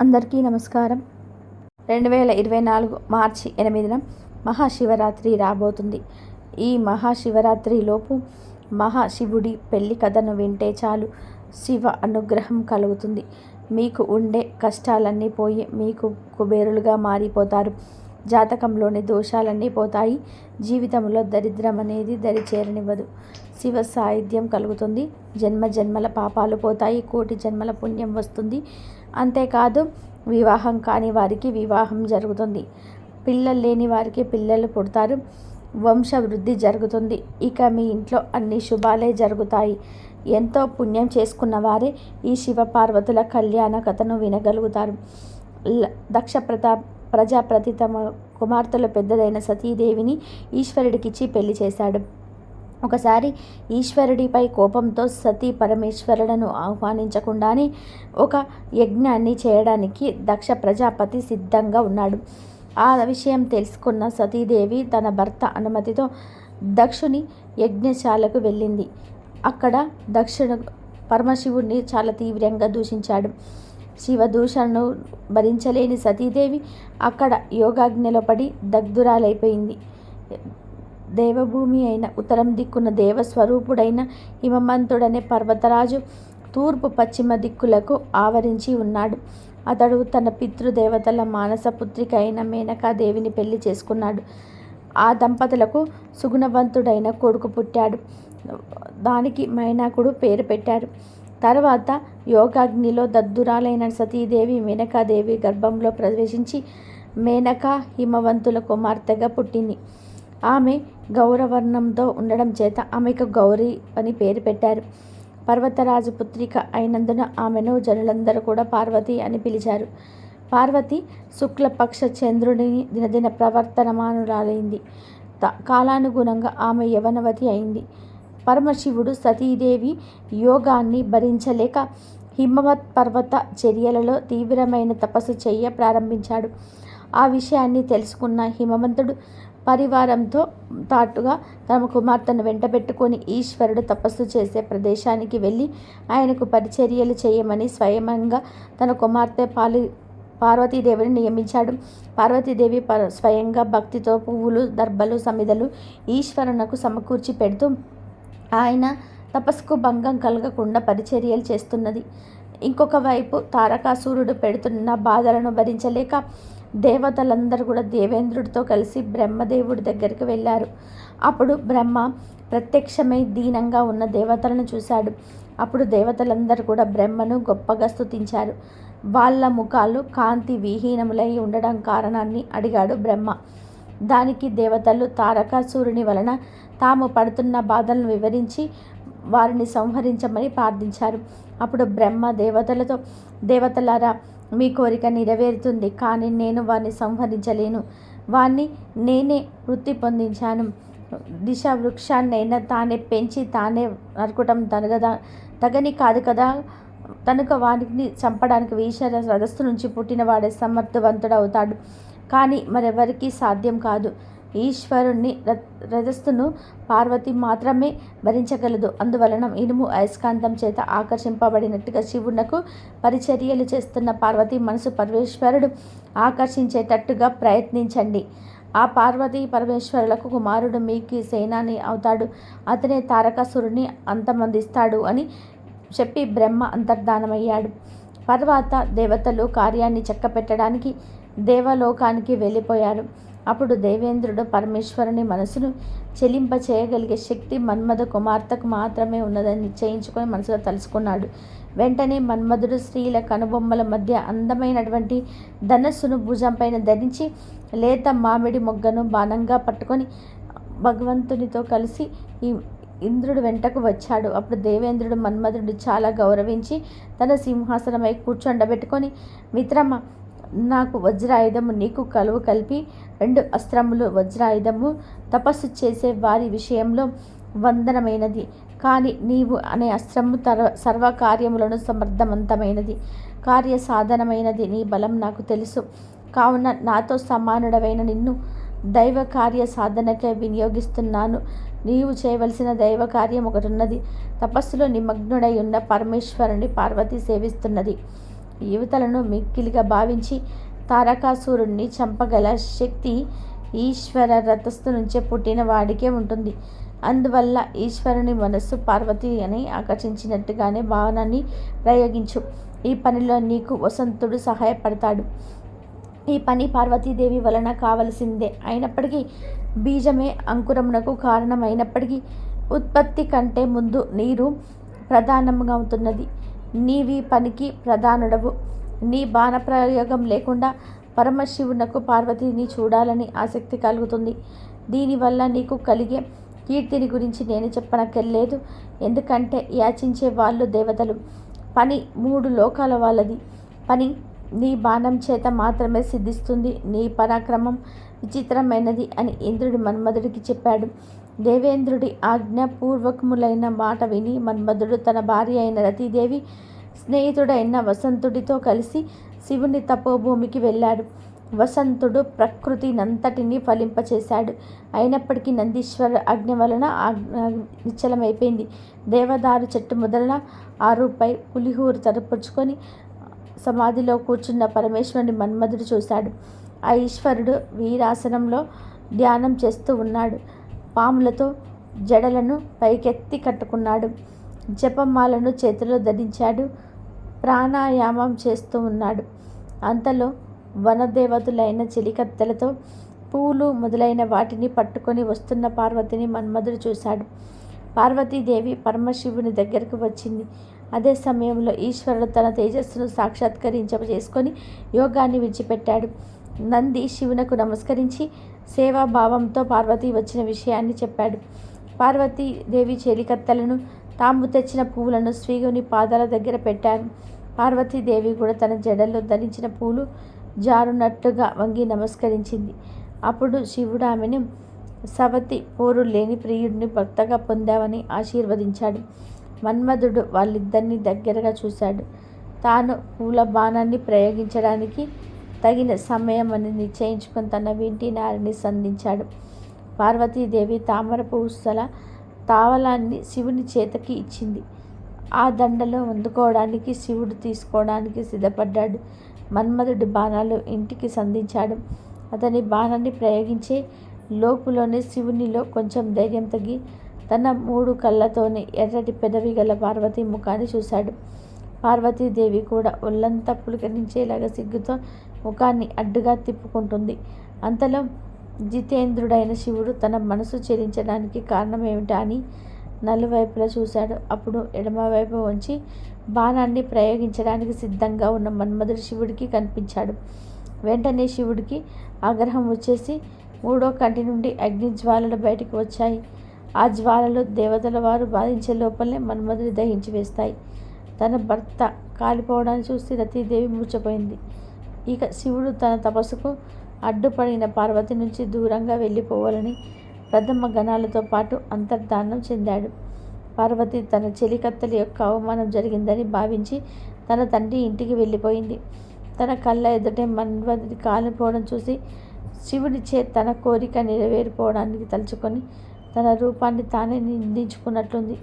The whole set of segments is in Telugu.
అందరికీ నమస్కారం. 2024 మార్చి 8న మహాశివరాత్రి రాబోతుంది. ఈ మహాశివరాత్రిలోపు మహాశివుడి పెళ్లి కథను వింటే చాలు శివ అనుగ్రహం కలుగుతుంది. మీకు ఉండే కష్టాలన్నీ పోయి మీకు కుబేరులుగా మారిపోతారు. జాతకంలోని దోషాలన్నీ పోతాయి. జీవితంలో దరిద్రం అనేది దరి చేరనివ్వదు. శివ సాయుధ్యం కలుగుతుంది. జన్మ జన్మల పాపాలు పోతాయి. కోటి జన్మల పుణ్యం వస్తుంది. అంతేకాదు, వివాహం కాని వారికి వివాహం జరుగుతుంది. పిల్లలు లేని వారికి పిల్లలు పుడతారు. వంశవృద్ధి జరుగుతుంది. ఇక మీ ఇంట్లో అన్ని శుభాలే జరుగుతాయి. ఎంతో పుణ్యం చేసుకున్న వారే ఈ శివపార్వతుల కళ్యాణ కథను వినగలుగుతారు. దక్ష ప్రజాపతి తమ కుమార్తెల పెద్దదైన సతీదేవిని ఈశ్వరుడికిచ్చి పెళ్లి చేశాడు. ఒకసారి ఈశ్వరుడిపై కోపంతో సతీ పరమేశ్వరులను ఆహ్వానించకుండానే ఒక యజ్ఞాన్ని చేయడానికి దక్ష ప్రజాపతి సిద్ధంగా ఉన్నాడు. ఆ విషయం తెలుసుకున్న సతీదేవి తన భర్త అనుమతితో దక్షుని యజ్ఞశాలకు వెళ్ళింది. అక్కడ దక్షుడు పరమశివుడిని చాలా తీవ్రంగా దూషించాడు. శివ దూషణను భరించలేని సతీదేవి అక్కడ యోగాగ్నిలో పడి దగ్ధురాలైపోయింది. దేవభూమి అయిన ఉత్తరం దిక్కున దేవస్వరూపుడైన హిమవంతుడనే పర్వతరాజు తూర్పు పశ్చిమ దిక్కులకు ఆవరించి ఉన్నాడు. అతడు తన పితృదేవతల మానసపుత్రిక అయిన మేనకాదేవిని పెళ్లి చేసుకున్నాడు. ఆ దంపతులకు సుగుణవంతుడైన కొడుకు పుట్టాడు. దానికి మైనాకుడు పేరు పెట్టారు. తర్వాత యోగాగ్నిలో దగ్ధురాలైన సతీదేవి మేనకాదేవి గర్భంలో ప్రవేశించి మేనక హిమవంతుల కుమార్తెగా పుట్టింది. ఆమె గౌరవర్ణంతో ఉండడం చేత ఆమెకు గౌరీ అని పేరు పెట్టారు. పర్వతరాజు పుత్రిక అయినందున ఆమెను జనులందరూ కూడా పార్వతి అని పిలిచారు. పార్వతి శుక్లపక్ష చంద్రుడిని దినదిన ప్రవర్తనమానురాలైంది. కాలానుగుణంగా ఆమె యవనవతి అయింది. పరమశివుడు సతీదేవి యోగాన్ని భరించలేక హిమవత్ పర్వత చర్యలలో తీవ్రమైన తపస్సు చెయ్య ప్రారంభించాడు. ఆ విషయాన్ని తెలుసుకున్న హిమవంతుడు పరివారంతో తాటుగా తమ కుమార్తెను వెంటబెట్టుకొని ఈశ్వరుడు తపస్సు చేసే ప్రదేశానికి వెళ్ళి ఆయనకు పరిచర్యలు చేయమని స్వయంగా తన కుమార్తె పార్వతీదేవిని నియమించాడు. పార్వతీదేవి స్వయంగా భక్తితో పువ్వులు, దర్భలు, సమిదలు ఈశ్వరునకు సమకూర్చి పెడుతూ ఆయన తపస్సుకు భంగం కలగకుండా పరిచర్యలు చేస్తున్నది. ఇంకొక వైపు తారకాసురుడు పెడుతున్న బాధలను భరించలేక దేవతలందరూ కూడా దేవేంద్రుడితో కలిసి బ్రహ్మదేవుడి దగ్గరికి వెళ్ళారు. అప్పుడు బ్రహ్మ ప్రత్యక్షమై దీనంగా ఉన్న దేవతలను చూశాడు. అప్పుడు దేవతలందరూ కూడా బ్రహ్మను గొప్పగా స్తుతించారు. వాళ్ళ ముఖాలు కాంతి విహీనములై ఉండడం కారణాన్ని అడిగాడు బ్రహ్మ. దానికి దేవతలు తారకాసురుని వలన తాము పడుతున్న బాధలను వివరించి వారిని సంహరించమని ప్రార్థించారు. అప్పుడు బ్రహ్మ దేవతలతో, దేవతలారా, మీ కోరిక నెరవేరుతుంది, కానీ నేను వారిని సంహరించలేను. వారిని నేనే వృత్తి పొందించాను. దిశ వృక్షాన్నైనా తానే పెంచి తానే నరకటం తగని కాదు కదా. కనుక వారిని చంపడానికి ఈశ్వర రథస్థు నుంచి పుట్టినవాడే సమర్థవంతుడవుతాడు, కానీ మరెవరికి సాధ్యం కాదు. ఈశ్వరుణ్ణి రథస్థును పార్వతి మాత్రమే భరించగలదు. అందువలన ఇనుము అయస్కాంతం చేత ఆకర్షింపబడినట్టుగా శివునకు పరిచర్యలు చేస్తున్న పార్వతి మనసు పరమేశ్వరుడు ఆకర్షించేటట్టుగా ప్రయత్నించండి. ఆ పార్వతీ పరమేశ్వరులకు కుమారుడు మీకు సేనాని అవుతాడు. అతనే తారకాసురుని అంతమొందిస్తాడు అని చెప్పి బ్రహ్మ అంతర్ధానమయ్యాడు. తర్వాత దేవతలు కార్యాన్ని చక్కపెట్టడానికి దేవలోకానికి వెళ్ళిపోయారు. అప్పుడు దేవేంద్రుడు పరమేశ్వరుని మనసును చెలింప చేయగలిగే శక్తి మన్మథ కుమార్తెకు మాత్రమే ఉన్నదని నిశ్చయించుకొని మనసులో తలుసుకున్నాడు. వెంటనే మన్మధుడు స్త్రీల కనుబొమ్మల మధ్య అందమైనటువంటి ధనస్సును భుజంపైన ధరించి లేత మామిడి మొగ్గను బాణంగా పట్టుకొని భగవంతునితో కలిసి ఈ ఇంద్రుడు వెంటకు వచ్చాడు. అప్పుడు దేవేంద్రుడు మన్మధుడు చాలా గౌరవించి తన సింహాసనమై కూర్చొండబెట్టుకొని, మిత్రమా, నాకు వజ్రాయుధము, నీకు కలువు కలిపి 2 అస్త్రములు. వజ్రాయుధము తపస్సు చేసే వారి విషయంలో వందనమైనది, కానీ నీవు అనే అస్త్రము సర్వకార్యములను సమర్థవంతమైనది, కార్యసాధనమైనది. నీ బలం నాకు తెలుసు. కావున నాతో సమానుడవైన నిన్ను దైవ కార్య సాధనకే వినియోగిస్తున్నాను. నీవు చేయవలసిన దైవ కార్యం ఒకటున్నది. తపస్సులో నిమగ్నుడై ఉన్న పరమేశ్వరుని పార్వతి సేవిస్తున్నది. యువతలను మిక్కిలిగా భావించి తారకాసురుణ్ణి చంపగల శక్తి ఈశ్వర రథస్థు నుంచే పుట్టిన వాడికే ఉంటుంది. అందువల్ల ఈశ్వరుని మనస్సు పార్వతి అని ఆకర్షించినట్టుగానే భావనాన్ని ప్రయోగించు. ఈ పనిలో నీకు వసంతుడు సహాయపడతాడు. ఈ పని పార్వతీదేవి వలన కావలసిందే అయినప్పటికీ, బీజమే అంకురమునకు కారణమైనప్పటికీ, ఉత్పత్తి కంటే ముందు నీరు ప్రధానంగా అవుతున్నది. నీవి పనికి ప్రధానుడవు. నీ బాణప్రయోగం లేకుండా పరమశివునకు పార్వతిని చూడాలని ఆసక్తి కలుగుతుంది. దీనివల్ల నీకు కలిగే కీర్తిని గురించి నేను చెప్పనక్కర్లేదు. ఎందుకంటే యాచించే వాళ్ళు దేవతలు. పని 3 లోకాల వాళ్ళది. పని నీ బాణం చేత మాత్రమే సిద్ధిస్తుంది. నీ పరాక్రమం విచిత్రమైనది అని ఇంద్రుడు మన్మధుడికి చెప్పాడు. దేవేంద్రుడి ఆజ్ఞాపూర్వకములైన మాట విని మన్మధుడు తన భార్య అయిన రతీదేవి స్నేహితుడైన వసంతుడితో కలిసి శివుని తపోభూమికి వెళ్ళాడు. వసంతుడు ప్రకృతినంతటినీ ఫలింపచేశాడు. అయినప్పటికీ నందీశ్వర ఆజ్ఞ వలన నిశ్చలమైపోయింది. దేవదారు చెట్టు మొదలన ఆరుపై పులిహూరు తరపుచ్చుకొని సమాధిలో కూర్చున్న పరమేశ్వరుని మన్మధుడు చూశాడు. ఆ ఈశ్వరుడు వీరాసనంలో ధ్యానం చేస్తూ ఉన్నాడు. పాములతో జడలను పైకెత్తి కట్టుకున్నాడు. జపమాలను చేతిలో ధరించాడు. ప్రాణాయామం చేస్తూ ఉన్నాడు. అంతలో వనదేవతలైన చెలికత్తెలతో పూలు మొదలైన వాటిని పట్టుకొని వస్తున్న పార్వతిని మన్మధుడు చూశాడు. పార్వతీదేవి పరమశివుని దగ్గరకు వచ్చింది. అదే సమయంలో ఈశ్వరుడు తన తేజస్సును చేసుకొని యోగాన్ని విడిచిపెట్టాడు. నంది శివునకు నమస్కరించి సేవాభావంతో పార్వతి వచ్చిన విషయాన్ని చెప్పాడు. పార్వతీదేవి చెలికత్తెలను తాము తెచ్చిన పువ్వులను శ్రీగుని పాదాల దగ్గర పెట్టారు. పార్వతీదేవి కూడా తన జడల్లో ధరించిన పూలు జారునట్టుగా వంగి నమస్కరించింది. అప్పుడు శివుడు ఆమెను సవతి పోరు లేని ప్రియుడిని భర్తగా పొందావని ఆశీర్వదించాడు. మన్మధుడు వాళ్ళిద్దరినీ దగ్గరగా చూశాడు. తాను పూల బాణాన్ని ప్రయోగించడానికి తగిన సమయం అని నిశ్చయించుకొని తన వింటి నారిని సంధించాడు. పార్వతీదేవి తామర పూసల తావలాన్ని శివుని చేతకి ఇచ్చింది. ఆ దండలో అందుకోవడానికి శివుడు తీసుకోవడానికి సిద్ధపడ్డాడు. మన్మధుడి బాణాలు ఇంటికి సంధించాడు. అతని బాణాన్ని ప్రయోగించే లోపులోనే శివునిలో కొంచెం ధైర్యం తగ్గి తన 3 కళ్ళతోనే ఎర్రటి పెదవి గల పార్వతీ ముఖాన్ని చూశాడు. పార్వతీదేవి కూడా ఒళ్ళంతా పులకరించేలాగా సిగ్గుతో ముఖాన్ని అడ్డుగా తిప్పుకుంటుంది. అంతలో జితేంద్రుడైన శివుడు తన మనసు చెలించడానికి కారణం ఏమిటా అని నలువైపులా చూశాడు. అప్పుడు ఎడమవైపు ఉంచి బాణాన్ని ప్రయోగించడానికి సిద్ధంగా ఉన్న మన్మధుడు శివుడికి కనిపించాడు. వెంటనే శివుడికి ఆగ్రహం వచ్చేసి 3వ కంటి నుండి అగ్ని జ్వాలలు బయటికి వచ్చాయి. ఆ జ్వాలలు దేవతల వారు బాధించే లోపలనే మన్మధుడి దహించి వేస్తాయి. తన భర్త కాలిపోవడాన్ని చూసి రతీదేవి మూర్ఛపోయింది. ఇక శివుడు తన తపస్సుకు అడ్డుపడిన పార్వతి నుంచి దూరంగా వెళ్ళిపోవాలని ప్రథమ గణాలతో పాటు అంతర్ధానం చెందాడు. పార్వతి తన చెలికత్తెల యొక్క అవమానం జరిగిందని భావించి తన తండ్రి ఇంటికి వెళ్ళిపోయింది. తన కళ్ళ ఎదుటే మన్మధుడి కాలిపోవడం చూసి శివుడిచే తన కోరిక నెరవేరిపోవడానికి తలుచుకొని తన రూపాన్ని తానే నిందించుకున్నట్లుంది.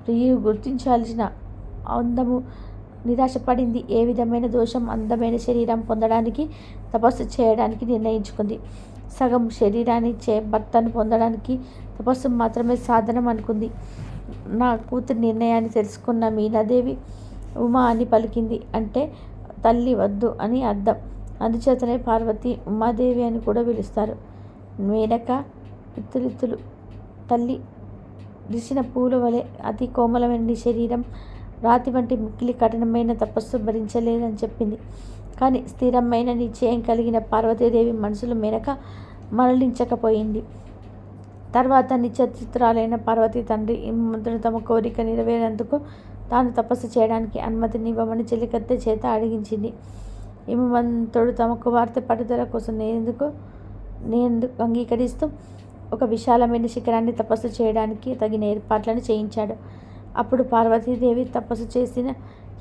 ప్రియుడు గుర్తించాల్సిన అందము నిరాశపడింది. ఏ విధమైన దోషం అందమైన శరీరం పొందడానికి తపస్సు చేయడానికి నిర్ణయించుకుంది. సగం శరీరాన్ని భర్తను పొందడానికి తపస్సు మాత్రమే సాధనం అనుకుంది. నా కూతురి నిర్ణయాన్ని తెలుసుకున్న మీనాదేవి ఉమా అని పలికింది. అంటే తల్లి వద్దు అని అర్థం. అందుచేతనే పార్వతి ఉమాదేవి అని కూడా పిలుస్తారు. మేనక ఇత్తులిత్తులు తల్లి విరిసిన పూల వలె అతి కోమలమైన శరీరం రాతి వంటి మిక్కిలి కఠినమైన తపస్సు భరించలేదని చెప్పింది. కానీ స్థిరమైన నిశ్చయం కలిగిన పార్వతీదేవి మనసులో మేనక మరలించకపోయింది. తర్వాత నిశ్చిత్రాలైన పార్వతీ తండ్రి హిమవంతుడు తమ కోరిక నెరవేరేందుకు తాను తపస్సు చేయడానికి అనుమతిని ఇవ్వమని చెలికత్తె చేత అడిగించింది. హిమవంతుడు తమ కుమార్తె పట్టుదల కోసం నేను అంగీకరిస్తూ ఒక విశాలమైన శిఖరాన్ని తపస్సు చేయడానికి తగిన ఏర్పాట్లను చేయించాడు. అప్పుడు పార్వతీదేవి తపస్సు చేసిన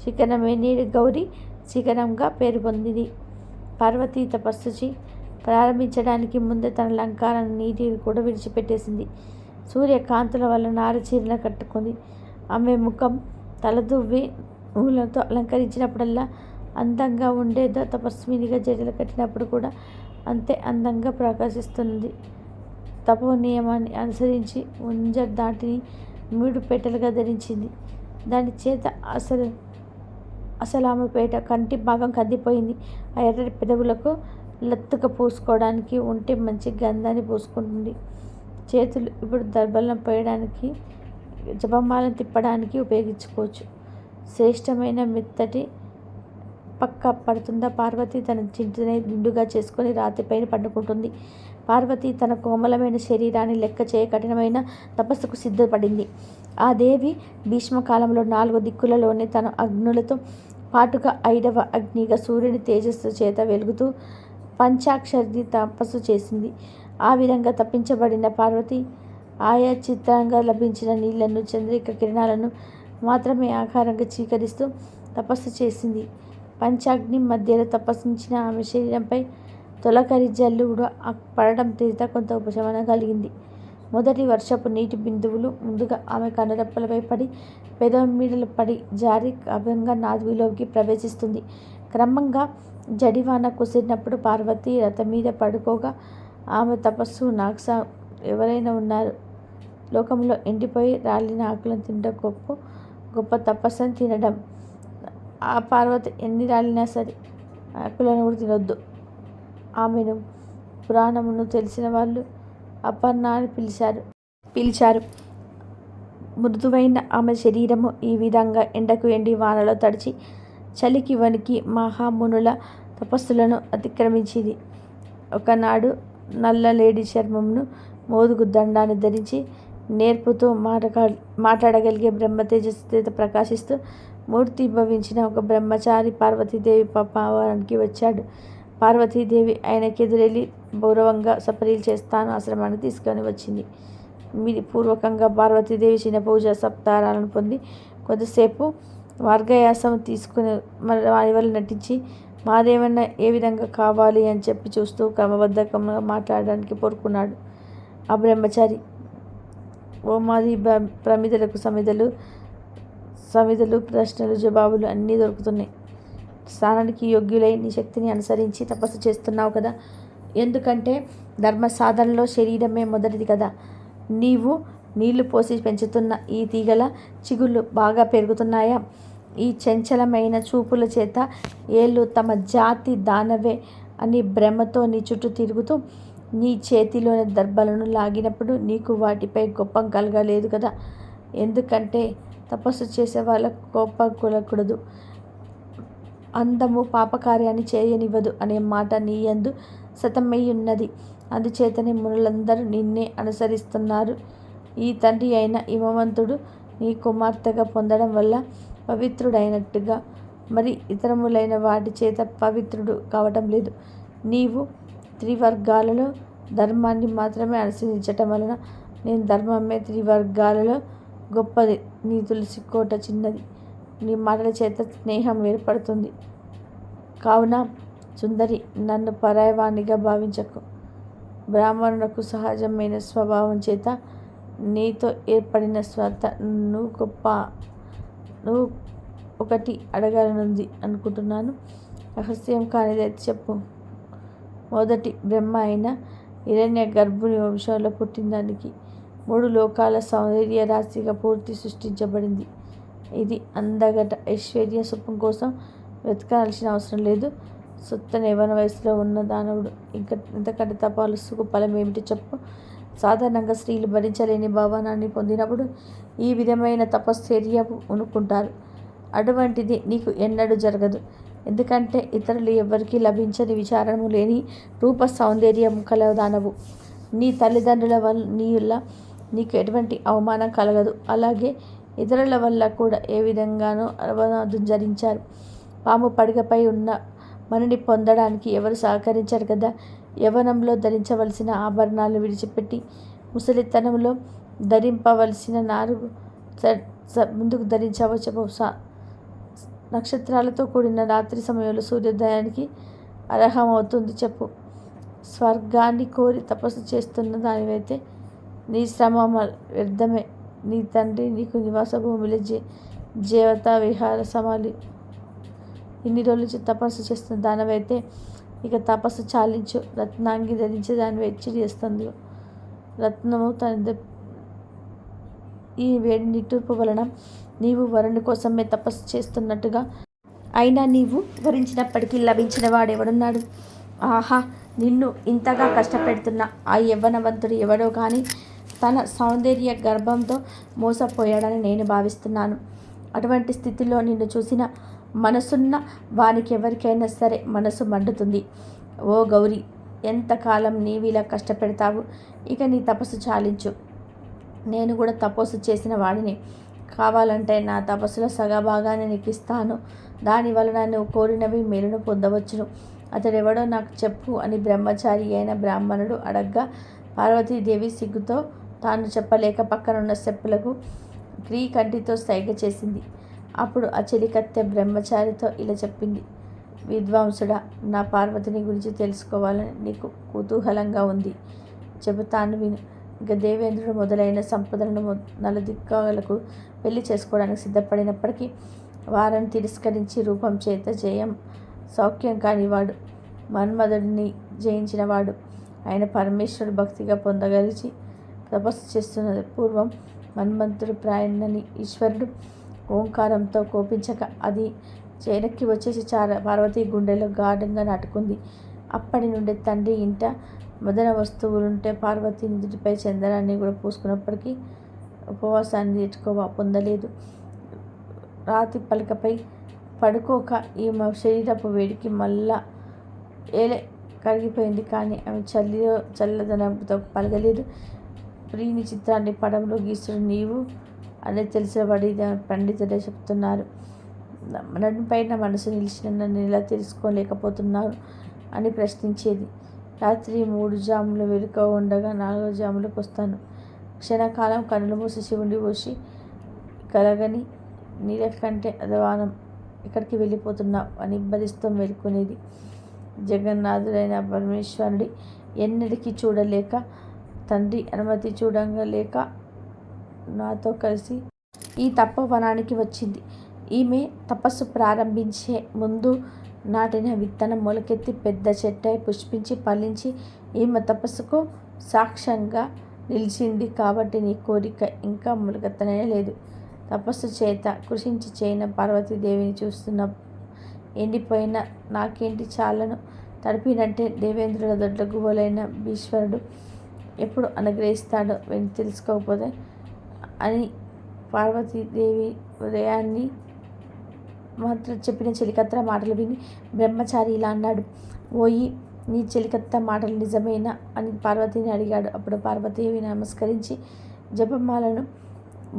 శిఖరమే నేడు గౌరీ శిఖరంగా పేరు పొందింది. పార్వతీ తపస్సు ప్రారంభించడానికి ముందే తన లంకాలను నీటిని కూడా విడిచిపెట్టేసింది. సూర్యకాంతుల వల్ల నారచీరను కట్టుకుంది. ఆమె ముఖం తలదువ్వి పూలతో అలంకరించినప్పుడల్లా అందంగా ఉండే తపస్వినిగా జడలు కట్టినప్పుడు కూడా అంతే అందంగా ప్రకాశిస్తుంది. తపో నియమాన్ని అనుసరించి ఉంజ దాటిని 3 పెట్టెలుగా ధరించింది. దాని చేత అసలు ఆమె కంటి భాగం కందిపోయింది. ఆ ఎర్రటి పెదవులకు లత్తుగా పూసుకోవడానికి ఉంటే మంచి గంధాన్ని పూసుకుంటుంది. చేతులు ఇప్పుడు దర్బలం పోయడానికి, జపమాలను తిప్పడానికి ఉపయోగించుకోవచ్చు. శ్రేష్టమైన మెత్తటి పక్క పడుతుందా? పార్వతి తన చింతనే నిండుగా చేసుకుని రాతిపైన పండుకుంటుంది. పార్వతి తన కోమలమైన శరీరాన్ని లెక్క చేయ కఠినమైన తపస్సుకు సిద్ధపడింది. ఆ దేవి భీష్మకాలంలో 4 దిక్కులలోనే తన అగ్నులతో పాటుగా 5వ అగ్నిగా సూర్యుని తేజస్సు చేత వెలుగుతూ పంచాక్షరి తపస్సు చేసింది. ఆ విధంగా తప్పించబడిన పార్వతి ఆయా చిత్రంగా లభించిన నీళ్లను, చంద్రిక కిరణాలను మాత్రమే ఆకారంగా చీకరిస్తూ తపస్సు చేసింది. పంచాగ్ని మధ్యలో తపస్సించిన ఆమె శరీరంపై తొలకరి జల్లు పడడం చేత కొంత ఉపశమనం కలిగింది. మొదటి వర్షపు నీటి బిందువులు ముందుగా ఆమె కనురెప్పలపై పడి, పెదవి మీదలు పడి జారి అభంగా నాభిలోకి ప్రవేశిస్తుంది. క్రమంగా జడివాన కుసిరినప్పుడు పార్వతి రథం మీద పడుకోగా ఆమె తపస్సు నాక్సా ఎవరైనా ఉన్నారు. లోకంలో ఎండిపోయి రాలిన ఆకులను తినడం గొప్ప తపస్సుని తినడం. ఆ పార్వతి ఎన్ని రాలినా సరే ఆకులను కూడా తినొద్దు. ఆమెను పురాణమును తెలిసిన వాళ్ళు అపర్ణ అని పిలిచారు. మృదువైన ఆమె శరీరము ఈ విధంగా ఎండకు ఎండి వానలో తడిచి చలికి వణికి మహామునుల తపస్సులను అతిక్రమించింది. ఒకనాడు నల్లలేడి చర్మమును, మోదుగు దండాన్ని ధరించి నేర్పుతో మాట్లాడగలిగే బ్రహ్మ తేజస్సుతో ప్రకాశిస్తూ మూర్తిభవించిన ఒక బ్రహ్మచారి పార్వతీదేవి పాపానికి వచ్చాడు. పార్వతీదేవి ఆయనకెదురెళ్ళి గౌరవంగా సపరీలు చేస్తాను ఆశ్రమానికి తీసుకొని వచ్చింది. పూర్వకంగా పార్వతీదేవి చిన్న పూజ సప్తారాలను పొంది కొద్దిసేపు మార్గయాసం తీసుకుని వారి వల్ల నటించి మాదేమన్నా ఏ విధంగా కావాలి అని చెప్పి చూస్తూ క్రమబద్ధకంగా మాట్లాడడానికి కోరుకున్నాడు. ఆ బ్రహ్మచారి, ఓ మాది ప్రమిదలకు సమిదలు ప్రశ్నలు జవాబులు అన్నీ దొరుకుతున్నాయి. స్నానానికి యోగ్యులై నీ శక్తిని అనుసరించి తపస్సు చేస్తున్నావు కదా. ఎందుకంటే ధర్మ సాధనలో శరీరమే మొదటిది కదా. నీవు నీళ్లు పోసి పెంచుతున్న ఈ తీగల చిగుళ్ళు బాగా పెరుగుతున్నాయా? ఈ చంచలమైన చూపుల చేత ఏళ్ళు తమ జాతి దానవే అని భ్రమతో నీ చుట్టూ తిరుగుతూ నీ చేతిలోని దర్భలను లాగినప్పుడు నీకు వాటిపై కోపం కలగలేదు కదా. ఎందుకంటే తపస్సు చేసే వాళ్ళకు కోపం కొలకూడదు. అందము పాపకార్యాన్ని చేయనివ్వదు అనే మాట నీ యందు సతమయ్యున్నది. అందుచేతనే మునులందరూ నిన్నే అనుసరిస్తున్నారు. ఈ తండ్రి అయిన హిమవంతుడు నీ కుమార్తెగా పొందడం వల్ల పవిత్రుడైనట్టుగా మరి ఇతరములైన వాటి చేత పవిత్రుడు కావటం లేదు. నీవు త్రివర్గాలలో ధర్మాన్ని మాత్రమే అనుసరించటం వలన నేను ధర్మమే త్రివర్గాలలో గొప్పది. నీ తులసి కోట చిన్నది. నీ మాటల చేత స్నేహం ఏర్పడుతుంది. కావున సుందరి, నన్ను పరాయవాణిగా భావించకు. బ్రాహ్మణులకు సహజమైన స్వభావం చేత నీతో ఏర్పడిన స్వార్థ నువ్వు ఒకటి అడగాలనుంది అనుకుంటున్నాను. రహస్యం కానిదైతే చెప్పు. మొదటి బ్రహ్మ అయిన హిరణ్య గర్భుని వంశంలో పుట్టిన దానికి 3 లోకాల సౌందర్య రాశిగా పూర్తి సృష్టించబడింది. ఇది అందగట ఐశ్వర్య సుఖం కోసం వెతకాల్సిన అవసరం లేదు. సుత్తన యవ్వన వయసులో ఉన్న దానవుడు ఇంతకంటే తపాలుసుకు ఫలం ఏమిటి చెప్పు. సాధారణంగా స్త్రీలు భరించలేని భావనాన్ని పొందినప్పుడు ఈ విధమైన తపశ్చర్య అనుకుంటారు. అటువంటిది నీకు ఎన్నడూ జరగదు. ఎందుకంటే ఇతరులు ఎవ్వరికీ లభించని విచారము లేని రూప సౌందర్యం కలదానవు. నీ తల్లిదండ్రుల వల్ల నీకు ఎటువంటి అవమానం కలగదు. అలాగే ఇతరుల వల్ల కూడా ఏ విధంగానూ అవమానించారు. పాము పడగపై ఉన్న మనని పొందడానికి ఎవరు సహకరించారు కదా. యవ్వనంలో ధరించవలసిన ఆభరణాలు విడిచిపెట్టి ముసలితనంలో ధరింపవలసిన నాలుగు ముందుకు ధరించవచ్చు. బహుశా నక్షత్రాలతో కూడిన రాత్రి సమయంలో సూర్యోదయానికి అర్హమవుతుంది చెప్పు. స్వర్గాన్ని కోరి తపస్సు చేస్తున్న దానివైతే నీ శ్రమ వ్యర్థమే. నీ తండ్రి నీకు నివాస భూమిలో జీవత విహార సమాలి ఇన్ని రోజుల నుంచి తపస్సు చేస్తున్న దానవైతే ఇక తపస్సు చాలించు. రత్నాంగి ధరించి దాన్ని వెచ్చి చేస్తుంది. రత్నము తన ఈ వేడి నిట్టూర్పు వలన నీవు వరుణి కోసమే తపస్సు చేస్తున్నట్టుగా, అయినా నీవు వరించినప్పటికీ లభించిన వాడెవడున్నాడు? ఆహా, నిన్ను ఇంతగా కష్టపెడుతున్న ఆ యవ్వనవంతుడు ఎవడో కానీ తన సౌందర్య గర్భంతో మోసపోయాడని నేను భావిస్తున్నాను. అటువంటి స్థితిలో నిన్ను చూసిన మనసున్న వానికి ఎవరికైనా సరే మనసు మండుతుంది. ఓ గౌరీ, ఎంతకాలం నీవిలా కష్టపెడతావు? ఇక నీ తపస్సు చాలించు. నేను కూడా తపస్సు చేసిన వాడిని. కావాలంటే నా తపస్సులో సగభాగాన్ని నీకు ఇస్తాను. దానివలన నువ్వు కోరినవి మేలును పొందవచ్చును. అతడెవడో నాకు చెప్పు అని బ్రహ్మచారి అయిన బ్రాహ్మణుడు అడగ్గా, పార్వతీదేవి సిగ్గుతో తాను చెప్పలేక పక్కనున్న చెప్పులకు క్రీకంటితో సైగ చేసింది. అప్పుడు ఆ చెలికత్తె బ్రహ్మచారితో ఇలా చెప్పింది. విద్వాంసుడా, నా పార్వతిని గురించి తెలుసుకోవాలని నీకు కుతూహలంగా ఉంది. చెబుతాను విను. ఇక దేవేంద్రుడు మొదలైన సంపదలను నలుదిక్కలకు పెళ్లి చేసుకోవడానికి సిద్ధపడినప్పటికీ వారిని తిరస్కరించి రూపం చేత జయం సౌఖ్యం కానివాడు, మన్మధుడిని జయించినవాడు ఆయన పరమేశ్వరుడు భక్తిగా పొందగలిచి తపస్సు చేస్తున్నది. పూర్వం మన్మంతుడు ప్రాయణని ఈశ్వరుడు ఓంకారంతో కోపించక అది చేనక్కి వచ్చేసి పార్వతీ గుండెలో గాఢంగా నాటుకుంది. అప్పటి నుండి తండ్రి ఇంట మదన వస్తువులుంటే పార్వతీ నుదుటిపై చందనాన్ని కూడా పూసుకున్నప్పటికీ ఉపవాసాన్ని పొందలేదు. రాతి పలకపై పడుకోక ఈమె శరీరపు వేడికి మళ్ళా ఏలే కరిగిపోయింది. కానీ ఆమె చల్లదనంతో పలగలేదు. ప్రియుని చిత్రాన్ని పడంలో గీస్తుడు నీవు అనేది తెలిసినవాడి పండితుడే చెప్తున్నారు. నడుపైన మనసు నిలిచిన నన్ను ఇలా తెలుసుకోలేకపోతున్నారు అని ప్రశ్నించేది. రాత్రి 3 జాములు వెలుక ఉండగా 4వ జాములకు వస్తాను. క్షణకాలం కన్నులు మూసి శివుడి పోసి కలగని నీలకంటే అధవానం ఎక్కడికి వెళ్ళిపోతున్నావు అని ఇబ్బదిస్తూ మేల్కొనేది. జగన్నాథుడైన పరమేశ్వరుడి ఎన్నటికీ చూడలేక, తండ్రి అనుమతి చూడలేక నాతో కలిసి ఈ తపోవనానికి వచ్చింది. ఈమె తపస్సు ప్రారంభించే ముందు నాటిన విత్తనం మొలకెత్తి పెద్ద చెట్టై పుష్పించి ఫలించి ఈమె తపస్సుకు సాక్ష్యంగా నిలిచింది. కాబట్టి నీ కోరిక ఇంకా మొలకెత్తనే లేదు. తపస్సు చేత కృషించి చేయన పార్వతీదేవిని చూస్తున్న ఎండిపోయిన నాకేంటి చాలను తడిపినట్టే దేవేంద్రుల దొడ్ల గువ్వలైన భీశ్వరుడు ఎప్పుడు అనుగ్రహిస్తాడో విని తెలుసుకోకపోతే అని పార్వతీదేవి ఉదయాన్ని మాత్రం చెప్పిన చెలికత్త మాటలు విని బ్రహ్మచారి ఇలా అన్నాడు. ఓయి, నీ చెలికత్త మాటలు నిజమేనా అని పార్వతిని అడిగాడు. అప్పుడు పార్వతీదేవి నమస్కరించి జపమాలను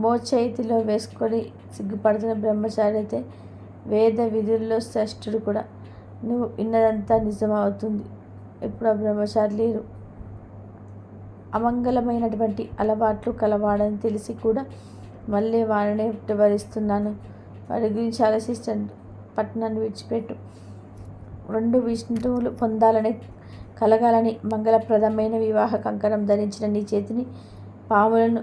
మోచేతిలో వేసుకొని సిగ్గుపడుతున్న బ్రహ్మచారి అయితే వేద విధుల్లో శ్రేష్ఠుడు కూడా. నువ్వు విన్నదంతా నిజమవుతుంది. ఇప్పుడు ఆ బ్రహ్మచారి లేరు. అమంగళమైనటువంటి అలవాట్లు కలవాడని తెలిసి కూడా మళ్ళీ వారినే వరిస్తున్నాను. వారి గురించి ఆలోచిస్తాను. పట్టణాన్ని విడిచిపెట్టు. 2 విష్ణువులు పొందాలని కలగాలని మంగళప్రదమైన వివాహ కంకణం ధరించిన నీ చేతిని పాములను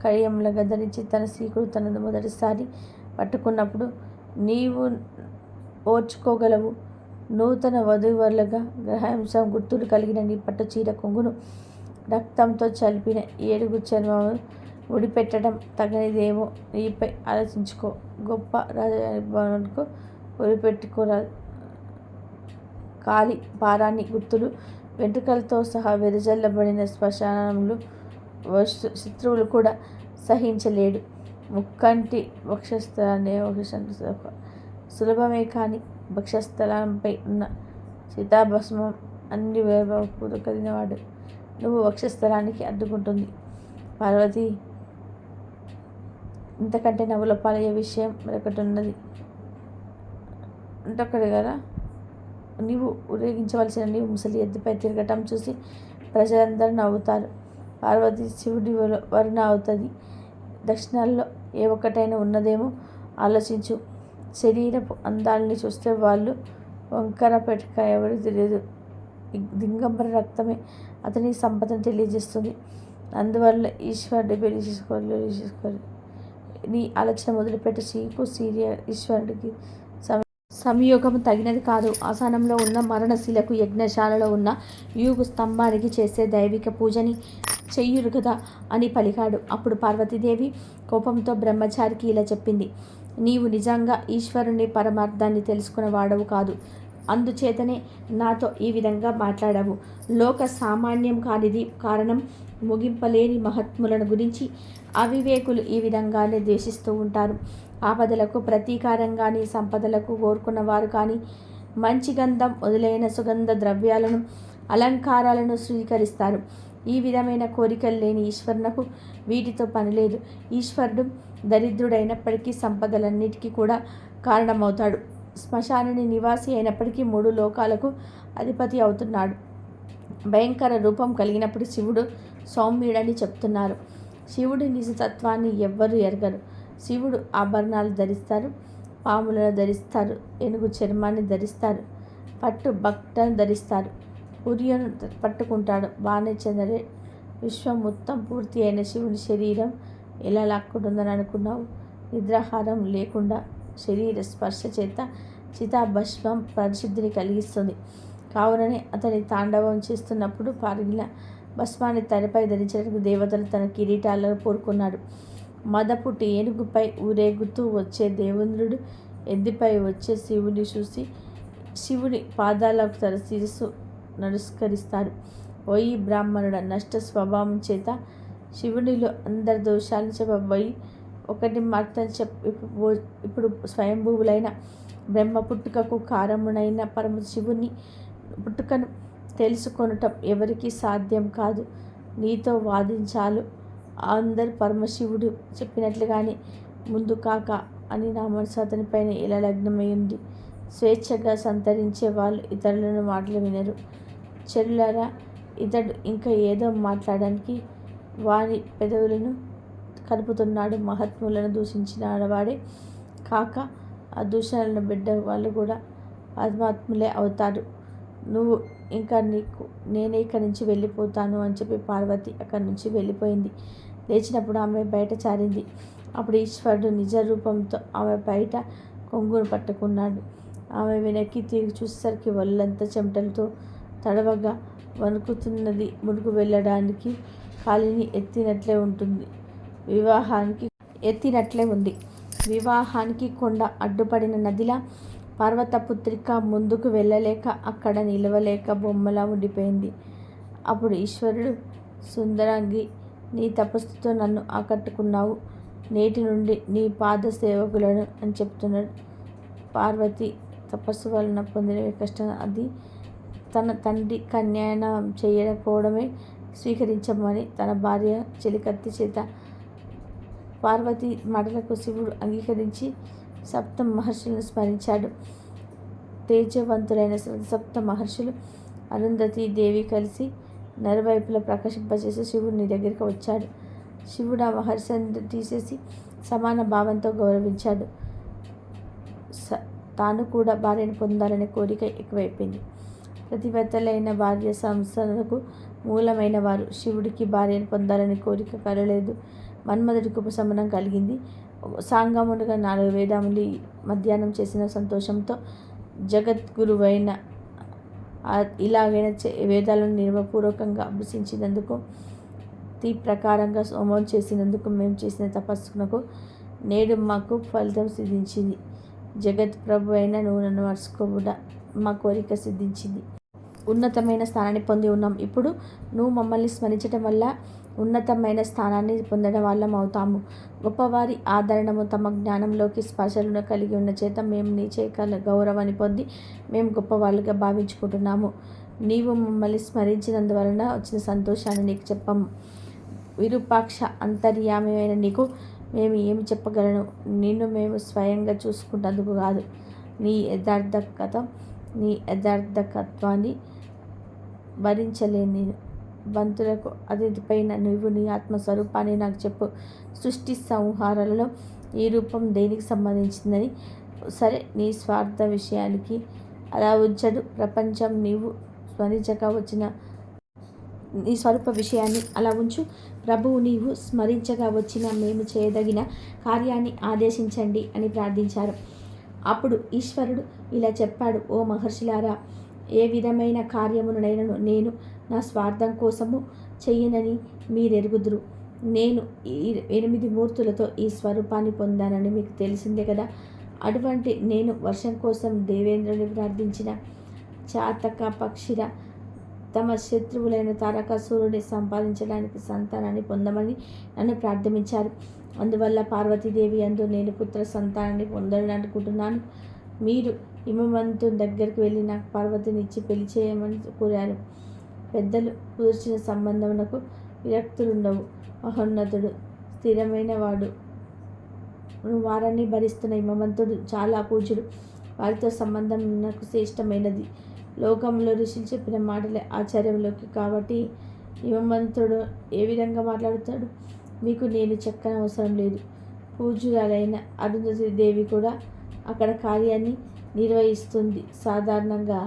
కడియములుగా ధరించి తన శ్రీకుడు తనను మొదటిసారి పట్టుకున్నప్పుడు నీవు ఓర్చుకోగలవు. నూతన వధూవరులుగా గ్రహంశం గుర్తులు కలిగిన నీ పట్టు చీర కొంగును రక్తంతో చలిపిన 7 చర్మము ఉడిపెట్టడం తగనిదేమో. నీపై ఆలోచించుకో. గొప్ప రాజభవనకు ఉరిపెట్టుకోరాదు. కాలి భారాన్ని గుర్తులు వెంట్రుకలతో సహా వెదజల్లబడిన శ్మశానములు శత్రువులు కూడా సహించలేడు. ముక్కంటి వక్షస్థలాన్ని సులభమే కానీ వక్షస్థలంపై ఉన్న సీతాభస్మం అన్ని వేపూలు కలిగినవాడు. నువ్వు వక్షస్థలానికి అడ్డుకుంటుంది. పార్వతి, ఇంతకంటే నవ్వుల పాలయ్యే విషయం మరొకటి ఉన్నది. అంటొక్కడు కదా, నీవు ఊరేగించవలసిన నీవు ముసలి ఎద్దుపై తిరగటం చూసి ప్రజలందరూ నవ్వుతారు. పార్వతి శివుడి వరుణ అవుతుంది. దక్షిణాల్లో ఏ ఒక్కటైనా ఉన్నదేమో ఆలోచించు. శరీరపు అందాలని చూస్తే వాళ్ళు వంకర పెట్టుక ఎవరు తెలియదు. దిగంబర రక్తమే అతని సంపదను తెలియజేస్తుంది. అందువల్ల ఈశ్వరుడి పెళ్లి చేసుకోరు. నీ ఆలోచన మొదలుపెట్టి ఈశ్వరుడికి సంయోగము తగినది కాదు. ఆసనంలో ఉన్న మరణశిలకు యజ్ఞశాలలో ఉన్న యూగు స్తంభానికి చేసే దైవిక పూజని చెయ్యురు కదా అని పలికాడు. అప్పుడు పార్వతీదేవి కోపంతో బ్రహ్మచారికి ఇలా చెప్పింది. నీవు నిజంగా ఈశ్వరుని పరమార్థాన్ని తెలుసుకున్న వాడవు కాదు. అందుచేతనే నాతో ఈ విధంగా మాట్లాడావు. లోక సామాన్యం కానిది కారణం ముగింపలేని మహాత్ములను గురించి అవివేకులు ఈ విధంగానే ద్వేషిస్తూ ఉంటారు. ఆపదలకు ప్రతీకారం కానీ, సంపదలకు కోరుకున్నవారు కానీ మంచి గంధం మొదలైన సుగంధ ద్రవ్యాలను, అలంకారాలను స్వీకరిస్తారు. ఈ విధమైన కోరికలు లేని ఈశ్వరునకు వీటితో పనిలేదు. ఈశ్వరుడు దరిద్రుడైనప్పటికీ సంపదలన్నిటికీ కూడా కారణమవుతాడు. శ్మశానుని నివాసి అయినప్పటికీ 3 లోకాలకు అధిపతి అవుతున్నాడు. భయంకర రూపం కలిగినప్పుడు శివుడు సౌమ్యుడని చెప్తున్నారు. శివుడి నిజతత్వాన్ని ఎవ్వరూ ఎరగరు. శివుడు ఆభరణాలు ధరిస్తారు, పాములను ధరిస్తారు, ఏనుగు చర్మాన్ని ధరిస్తారు, పట్టు బట్టను ధరిస్తారు, ఉరియను పట్టుకుంటాడు. బాణచంద్రే, విశ్వం మొత్తం పూర్తి అయిన శివుని శరీరం ఎలా లాక్కుంటుందని అనుకున్నావు? నిద్రాహారం లేకుండా శరీర స్పర్శ చేత చితాభస్మం పరిశుద్ధిని కలిగిస్తుంది. కావుననే అతని తాండవం చేస్తున్నప్పుడు పారిగిన భస్మాన్ని తలపై ధరించడానికి దేవతలు తన కిరీటాలను కోరుకున్నాడు. మదపుట్టి ఏనుగుపై ఊరేగుతూ వచ్చే దేవేంద్రుడు ఎద్దుపై వచ్చే శివుని చూసి శివుని పాదాలకు తన శిరస్సు నమస్కరిస్తాడు. ఓయి బ్రాహ్మణుడ, నష్ట స్వభావం చేత శివునిలో అందరి దోషాలను చెప్పబోయి ఒకటి మాత్రం ఇప్పుడు స్వయంభువులైన బ్రహ్మ పుట్టుకకు కారణమునైన పరమశివుని పుట్టుకను తెలుసుకొనటం ఎవరికీ సాధ్యం కాదు. నీతో వాదించాలు అందరు పరమశివుడు చెప్పినట్లుగానే ముందు కాక అని నా మనసు అతనిపైన ఎలా లగ్నమై ఉంది. స్వేచ్ఛగా సంతరించే వాళ్ళు ఇతరులను మాటలు వినరు. చెల్లారా, ఇతడు ఇంకా ఏదో మాట్లాడడానికి వారి పెదవులను కలుపుతున్నాడు. మహాత్ములను దూషించిన ఆడవాడే కాక ఆ దూషణలను బిడ్డ వాళ్ళు కూడా ఆత్మాత్ములే అవుతారు. నువ్వు ఇంకా నేనే ఇక్కడి నుంచి వెళ్ళిపోతాను అని చెప్పి పార్వతి అక్కడి నుంచి వెళ్ళిపోయింది. లేచినప్పుడు ఆమె బయట చారింది. అప్పుడు ఈశ్వరుడు నిజ రూపంతో ఆమె బయట కొంగును పట్టుకున్నాడు. ఆమె వెనక్కి తిరిగి చూసేసరికి ఒళ్ళంతా చెమటలతో తడవగా వణుకుతున్నది. మునుగు వెళ్ళడానికి కాలిని ఎత్తినట్లే ఉంది. వివాహానికి కొండ అడ్డుపడిన నదిలా పర్వతపుత్రిక ముందుకు వెళ్ళలేక అక్కడ నిలవలేక బొమ్మలా ఉండిపోయింది. అప్పుడు ఈశ్వరుడు, సుందరాంగి, నీ తపస్సుతో నన్ను ఆకట్టుకున్నావు. నేటి నుండి నీ పాద సేవకులను అని చెప్తున్నాడు. పార్వతి తపస్సు వలన పొందిన కష్టం అది తన తండ్రి కన్యాయనం చేయకపోవడమే స్వీకరించమని తన భార్య చెలికత్తి చేత పార్వతి మాటలకు శివుడు అంగీకరించి సప్త మహర్షులను స్మరించాడు. తేజవంతులైన సప్త మహర్షులు అరుంధతి దేవి కలిసి నలువైపులా ప్రకాశింపచేసి శివుడిని దగ్గరికి వచ్చాడు. శివుడు ఆ మహర్షిని తీసేసి సమాన భావంతో గౌరవించాడు. తాను కూడా భార్యను పొందాలనే కోరిక ఎక్కువైపోయింది. ప్రతివేత్తలైన భార్య సంస్థలకు మూలమైన వారు శివుడికి భార్యను పొందాలనే కోరిక కలలేదు. మన్మధుడికి ఉపశమనం కలిగింది. సాంగమునుగా 4 వేదములు మధ్యాహ్నం చేసిన సంతోషంతో జగద్గురువైన ఇలాగైన వేదాలను నియమపూర్వకంగా అభ్యసించినందుకు, ప్రకారంగా హోమం చేసినందుకు, మేము చేసిన తపస్సునకు నేడు మాకు ఫలితం సిద్ధించింది. జగత్ ప్రభు అయిన నువ్వు నన్ను మర్చుకోబుడా, మా కోరిక సిద్ధించింది. ఉన్నతమైన స్థానాన్ని పొంది ఉన్నాం. ఇప్పుడు నువ్వు మమ్మల్ని స్మరించడం వల్ల ఉన్నతమైన స్థానాన్ని పొందడం వాళ్ళం అవుతాము. గొప్పవారి ఆదరణము తమ జ్ఞానంలోకి స్పర్శలను కలిగి ఉన్న చేత మేము నీ చేకల గౌరవాన్ని పొంది మేము గొప్పవాళ్ళుగా భావించుకుంటున్నాము. నీవు మమ్మల్ని స్మరించినందువలన వచ్చిన సంతోషాన్ని నీకు చెప్పము. విరూపాక్ష అంతర్యామి అయిన నీకు మేము ఏమి చెప్పగలను? నిన్ను మేము స్వయంగా చూసుకుంటందుకు కాదు. నీ యథార్థకత్వాన్ని భరించలేను నేను. బంతులకు అతిథిపైన నువ్వు నీ ఆత్మస్వరూపాన్ని నాకు చెప్పు. సృష్టి సంహారాలలో ఈ రూపం దేనికి సంబంధించిందని? సరే, నీ స్వార్థ విషయానికి అలా ఉంచడు. ప్రపంచం నీవు స్మరించక వచ్చిన నీ స్వరూప విషయాన్ని అలా ఉంచు. ప్రభువు నీవు స్మరించగా వచ్చిన మేము చేయదగిన కార్యాన్ని ఆదేశించండి అని ప్రార్థించారు. అప్పుడు ఈశ్వరుడు ఇలా చెప్పాడు, ఓ మహర్షులారా, ఏ విధమైన కార్యమునైనను నేను నా స్వార్థం కోసము చెయ్యనని మీరెరుగుదురు. నేను ఈ 8 మూర్తులతో ఈ స్వరూపాన్ని పొందానని మీకు తెలిసిందే కదా. అటువంటి నేను వర్షం కోసం దేవేంద్రుని ప్రార్థించిన చాతక పక్షిర తమ శత్రువులైన తారకాసురుని సంపాదించడానికి సంతానాన్ని పొందమని నన్ను ప్రార్థించారు. అందువల్ల పార్వతీదేవి అందు నేను పుత్ర సంతానాన్ని పొందాలనుకుంటున్నాను. మీరు హిమవంతుని దగ్గరికి వెళ్ళి నాకు పార్వతిని ఇచ్చి పెళ్లి చేయమని కోరారు. పెద్దలు కుదిర్చిన సంబంధమునకు విరక్తులుండవు. మహోన్నతుడు, స్థిరమైన వాడు, వారాన్ని భరిస్తున్న హిమవంతుడు చాలా పూజ్యుడు. వారితో సంబంధం నాకు శ్రేష్టమైనది. లోకంలో ఋషులు చెప్పిన మాటలే ఆచార్యంలోకి. కాబట్టి హిమవంతుడు ఏ విధంగా మాట్లాడుతాడు? మీకు నేను చెప్పనవసరం లేదు. పూజ్యురాలైన అరుంధతి దేవి కూడా అక్కడ కార్యాన్ని నిర్వహిస్తుంది. సాధారణంగా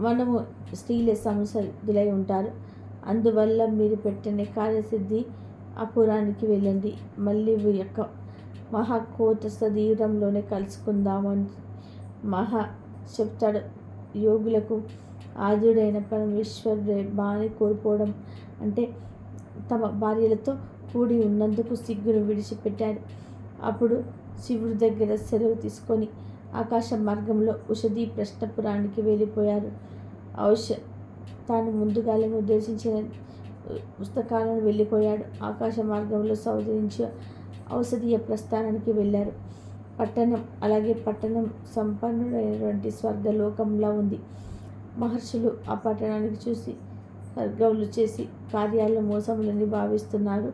మనము స్త్రీలే సంసర్దులై ఉంటారు. అందువల్ల మీరు పెట్టిన కార్యసిద్ధి అపురానికి వెళ్ళండి. మళ్ళీ యొక్క మహాకోట సదీరంలోనే కలుసుకుందామని మహా చెప్తాడు. యోగులకు ఆద్యుడైన పరమేశ్వరుడే బాని కోల్పోవడం అంటే తమ భార్యలతో కూడి ఉన్నందుకు సిగ్గును విడిచిపెట్టారు. అప్పుడు శివుడి దగ్గర సెలవు తీసుకొని ఆకాశ మార్గంలో ఉషధి ప్రశ్నపురానికి వెళ్ళిపోయారు. తాను ముందుగానే ఉద్దేశించిన పుస్తకాలను వెళ్ళిపోయాడు. ఆకాశ మార్గంలో సంచరించి ఔషధీయ ప్రస్థానానికి వెళ్ళారు. పట్టణం అలాగే పట్టణం సంపన్నుడైనటువంటి స్వర్గలోకంలా ఉంది. మహర్షులు ఆ పట్టణానికి చూసి స్వర్గములు చేసి కార్యాలు మోసములని భావిస్తున్నారు.